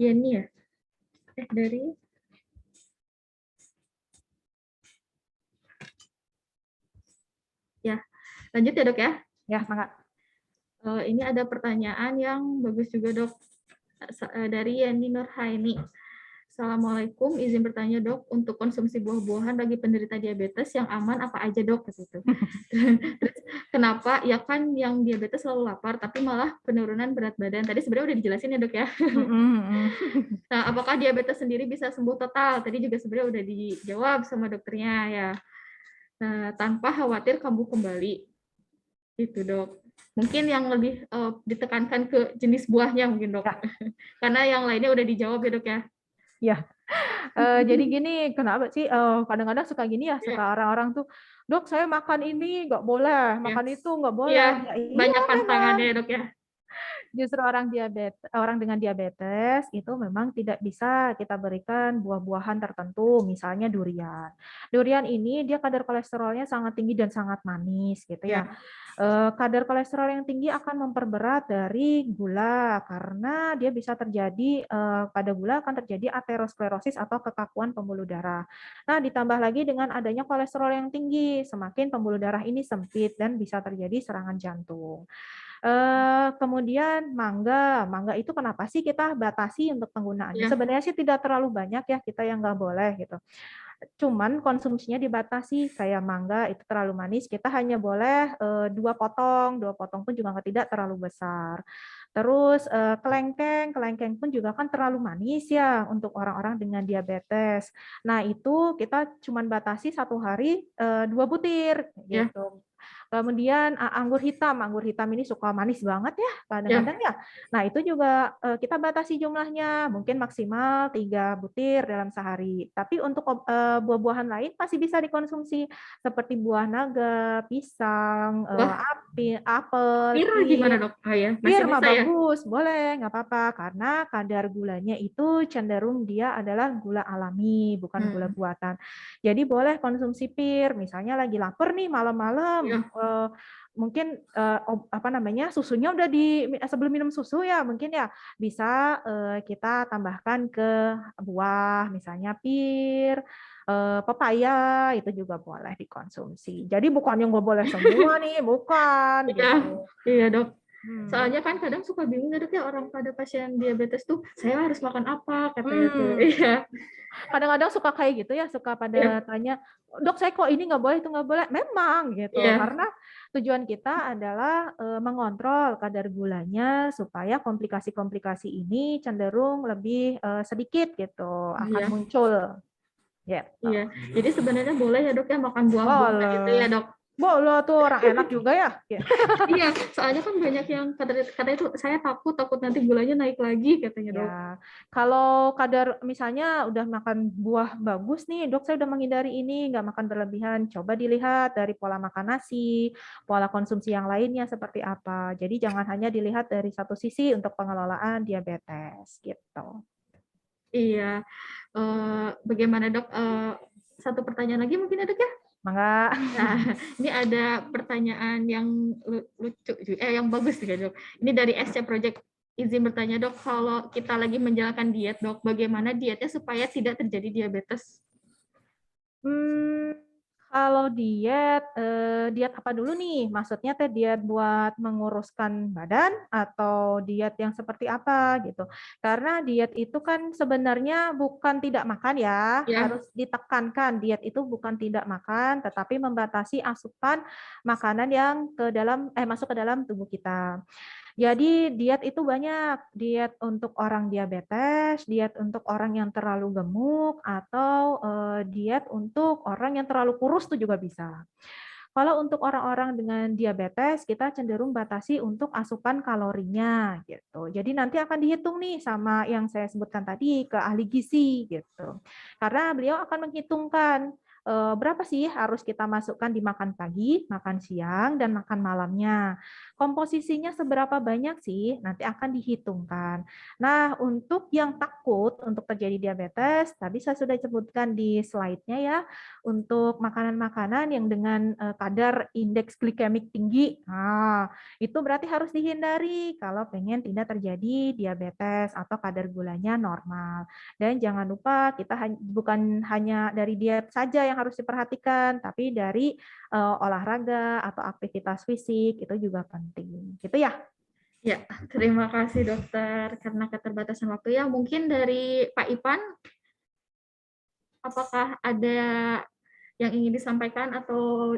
Yeni ya? Dari ya, lanjut ya Dok ya. Ya, mangga. Ini ada pertanyaan yang bagus juga Dok, dari Yeni Nurhaini. Assalamualaikum, izin bertanya Dok, untuk konsumsi buah-buahan bagi penderita diabetes yang aman apa aja Dok? Gitu. Terus kenapa? Ya kan yang diabetes selalu lapar, tapi malah penurunan berat badan. Tadi sebenarnya udah dijelasin ya Dok ya. Nah, apakah diabetes sendiri bisa sembuh total? Tadi juga sebenarnya udah dijawab sama dokternya ya. Nah, tanpa khawatir kambuh kembali. Itu Dok. Mungkin yang lebih ditekankan ke jenis buahnya mungkin Dok. Ya. Karena yang lainnya udah dijawab ya Dok ya. Ya, jadi gini, kenapa sih kadang-kadang suka gini ya, Ya, suka orang-orang tuh, dok saya makan ini nggak boleh, ya. makan itu nggak Iya, boleh. Ya iya banyak memang. pantangannya ya Dok ya. Justru orang dengan diabetes itu memang tidak bisa kita berikan buah-buahan tertentu, misalnya durian. Durian ini dia kadar kolesterolnya sangat tinggi dan sangat manis gitu ya. Ya, Kadar kolesterol yang tinggi akan memperberat dari gula karena dia bisa terjadi pada gula akan terjadi aterosklerosis atau kekakuan pembuluh darah. Nah, ditambah lagi dengan adanya kolesterol yang tinggi, semakin pembuluh darah ini sempit dan bisa terjadi serangan jantung. Kemudian mangga itu kenapa sih kita batasi untuk penggunaannya? ya, Sebenarnya sih tidak terlalu banyak ya kita yang nggak boleh gitu. Cuman konsumsinya dibatasi, kayak mangga itu terlalu manis, kita hanya boleh 2 potong pun juga tidak terlalu besar. Terus kelengkeng pun juga kan terlalu manis ya untuk orang-orang dengan diabetes. Nah itu kita cuman batasi 1 hari 2 butir Ya, gitu. Kemudian anggur hitam ini suka manis banget ya kadang-kadang ya. Nah itu juga kita batasi jumlahnya, mungkin maksimal 3 butir dalam sehari. Tapi untuk buah-buahan lain masih bisa dikonsumsi seperti buah naga, pisang, wah, apel, pir gimana pir. dok? Oh ya, Bir masih mah bisa ya? bagus, boleh, nggak apa-apa. Karena kadar gulanya itu cenderung dia adalah gula alami, bukan gula Hmm, buatan. Jadi boleh konsumsi pir. Misalnya lagi lapar nih malam-malam, ya, mungkin apa namanya susunya udah sebelum minum susu ya, mungkin ya bisa kita tambahkan ke buah, misalnya pir, pepaya itu juga boleh dikonsumsi. Jadi bukan yang nggak boleh semua nih, bukan iya, gitu. iya dok. Hmm. Soalnya kan kadang suka bingung ya dok ya orang pada pasien diabetes tuh, saya harus makan apa katanya tuh. Hmm. Iya, Kadang-kadang suka kayak gitu ya, suka pada iya, tanya, dok saya kok ini nggak boleh, itu nggak boleh. Memang gitu, iya, karena tujuan kita adalah mengontrol kadar gulanya supaya komplikasi-komplikasi ini cenderung lebih sedikit gitu, akan iya, muncul. Gitu. iya. Jadi sebenarnya boleh ya dok ya makan buah-buahan itu ya Boleh. dok. Boleh tuh orang enak juga ya. Iya, soalnya kan banyak yang katanya itu saya takut nanti gulanya naik lagi katanya dok. Ya, kalau kadar misalnya udah makan buah bagus nih, dok saya udah menghindari ini, nggak makan berlebihan. Coba dilihat dari pola makan nasi, pola konsumsi yang lainnya seperti apa. Jadi jangan hanya dilihat dari satu sisi untuk pengelolaan diabetes gitu. Iya. Bagaimana dok? Satu pertanyaan lagi mungkin ada ya? Mangga. Nah, ini ada pertanyaan yang lucu, yang bagus juga dok. Ini dari SC Project. Izin bertanya dok, kalau kita lagi menjalankan diet dok, bagaimana dietnya supaya tidak terjadi diabetes? Hmm, kalau diet, diet apa dulu nih? Maksudnya teh diet buat menguruskan badan atau diet yang seperti apa gitu? Karena diet itu kan sebenarnya bukan tidak makan ya, Ya, harus ditekankan diet itu bukan tidak makan, tetapi membatasi asupan makanan yang masuk ke dalam tubuh kita. Jadi diet itu banyak, diet untuk orang diabetes, diet untuk orang yang terlalu gemuk, atau diet untuk orang yang terlalu kurus itu juga bisa. Kalau untuk orang-orang dengan diabetes, kita cenderung batasi untuk asupan kalorinya gitu. Jadi nanti akan dihitung nih sama yang saya sebutkan tadi ke ahli gizi gitu. Karena beliau akan menghitungkan berapa sih harus kita masukkan di makan pagi, makan siang, dan makan malamnya. Komposisinya seberapa banyak sih nanti akan dihitungkan. Nah, untuk yang takut untuk terjadi diabetes, tadi saya sudah sebutkan di slide-nya ya, untuk makanan-makanan yang dengan kadar indeks glikemik tinggi. Nah, itu berarti harus dihindari kalau pengen tidak terjadi diabetes atau kadar gulanya normal. Dan jangan lupa kita bukan hanya dari diet saja yang harus diperhatikan, tapi dari olahraga atau aktivitas fisik itu juga penting. Gitu ya. ya. Terima kasih dokter. Karena keterbatasan waktu ya, mungkin dari Pak Ipan, apakah ada yang ingin disampaikan atau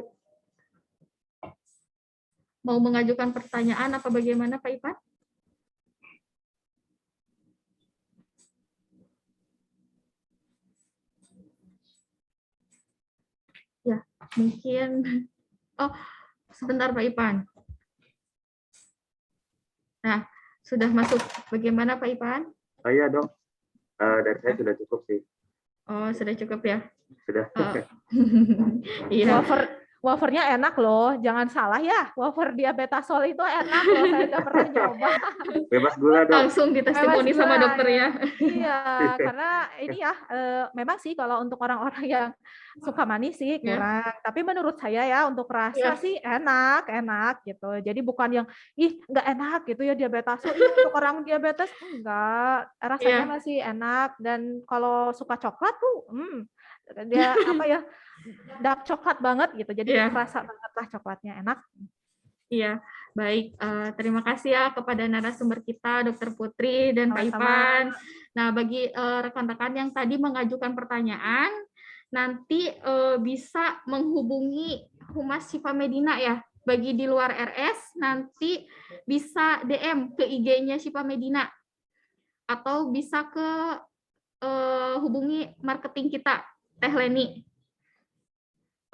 mau mengajukan pertanyaan apa bagaimana Pak Ipan? Ya, mungkin. Oh, sebentar Pak Ipan. Nah, sudah masuk. Bagaimana Pak Ipan? Oh iya dok, dari saya sudah cukup sih. Oh, sudah cukup ya? Sudah. Iya. Wafernya enak loh, jangan salah ya. Wafer diabetasol itu enak loh, saya udah pernah coba. Bebas gula dok. Langsung ditestimoni sama dokter ya. Iya, karena ini ya, memang sih kalau untuk orang-orang yang suka manis sih kurang. Tapi menurut saya ya untuk rasa sih enak gitu. Jadi bukan yang nggak enak gitu ya diabetes. Untuk orang diabetes enggak, rasanya masih enak. Dan kalau suka coklat tuh, dia apa ya, dark coklat banget gitu. Jadi kerasa banget lah coklatnya enak. Iya, baik. Terima kasih ya kepada narasumber kita, Dr. Putri dan Pak Sama-sama. Ipan. Nah, bagi rekan-rekan yang tadi mengajukan pertanyaan, nanti bisa menghubungi Humas Syifa Medina ya. Bagi di luar RS, nanti bisa DM ke IG-nya Syifa Medina. Atau bisa ke hubungi marketing kita, Teh Leni.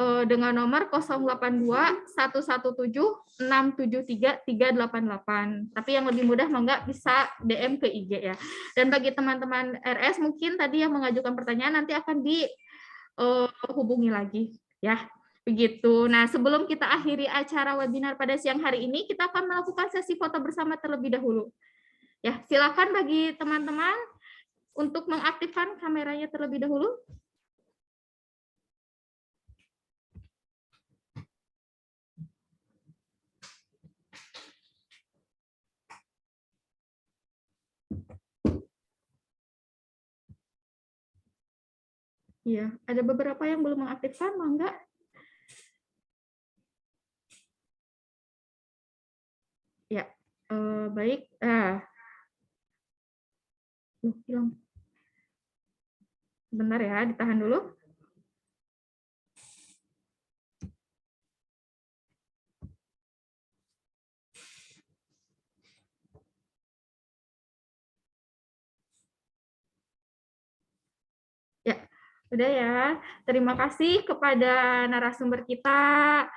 Dengan nomor 082-117-673-388. Tapi yang lebih mudah mangga bisa DM ke IG ya. Dan bagi teman-teman RS mungkin tadi yang mengajukan pertanyaan nanti akan dihubungi lagi ya. Begitu. Nah, sebelum kita akhiri acara webinar pada siang hari ini, kita akan melakukan sesi foto bersama terlebih dahulu. Ya, silakan bagi teman-teman untuk mengaktifkan kameranya terlebih dahulu. Iya, ada beberapa yang belum mengaktifkan, mangga. Ya, baik. Hilang. Sebentar ya, ditahan dulu. Ya, udah ya. Terima kasih kepada narasumber kita,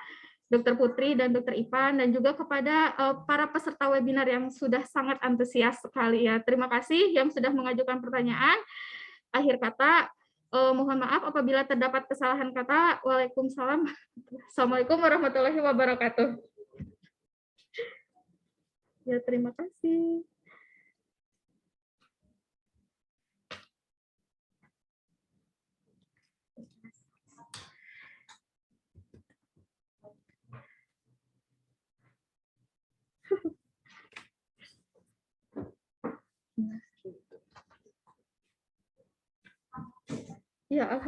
Dr. Putri dan Dr. Ipan, dan juga kepada para peserta webinar yang sudah sangat antusias sekali ya. Terima kasih yang sudah mengajukan pertanyaan. Akhir kata, mohon maaf apabila terdapat kesalahan kata. Waalaikumsalam. Assalamualaikum warahmatullahi wabarakatuh. Ya, terima kasih. Ya, alhamdulillah.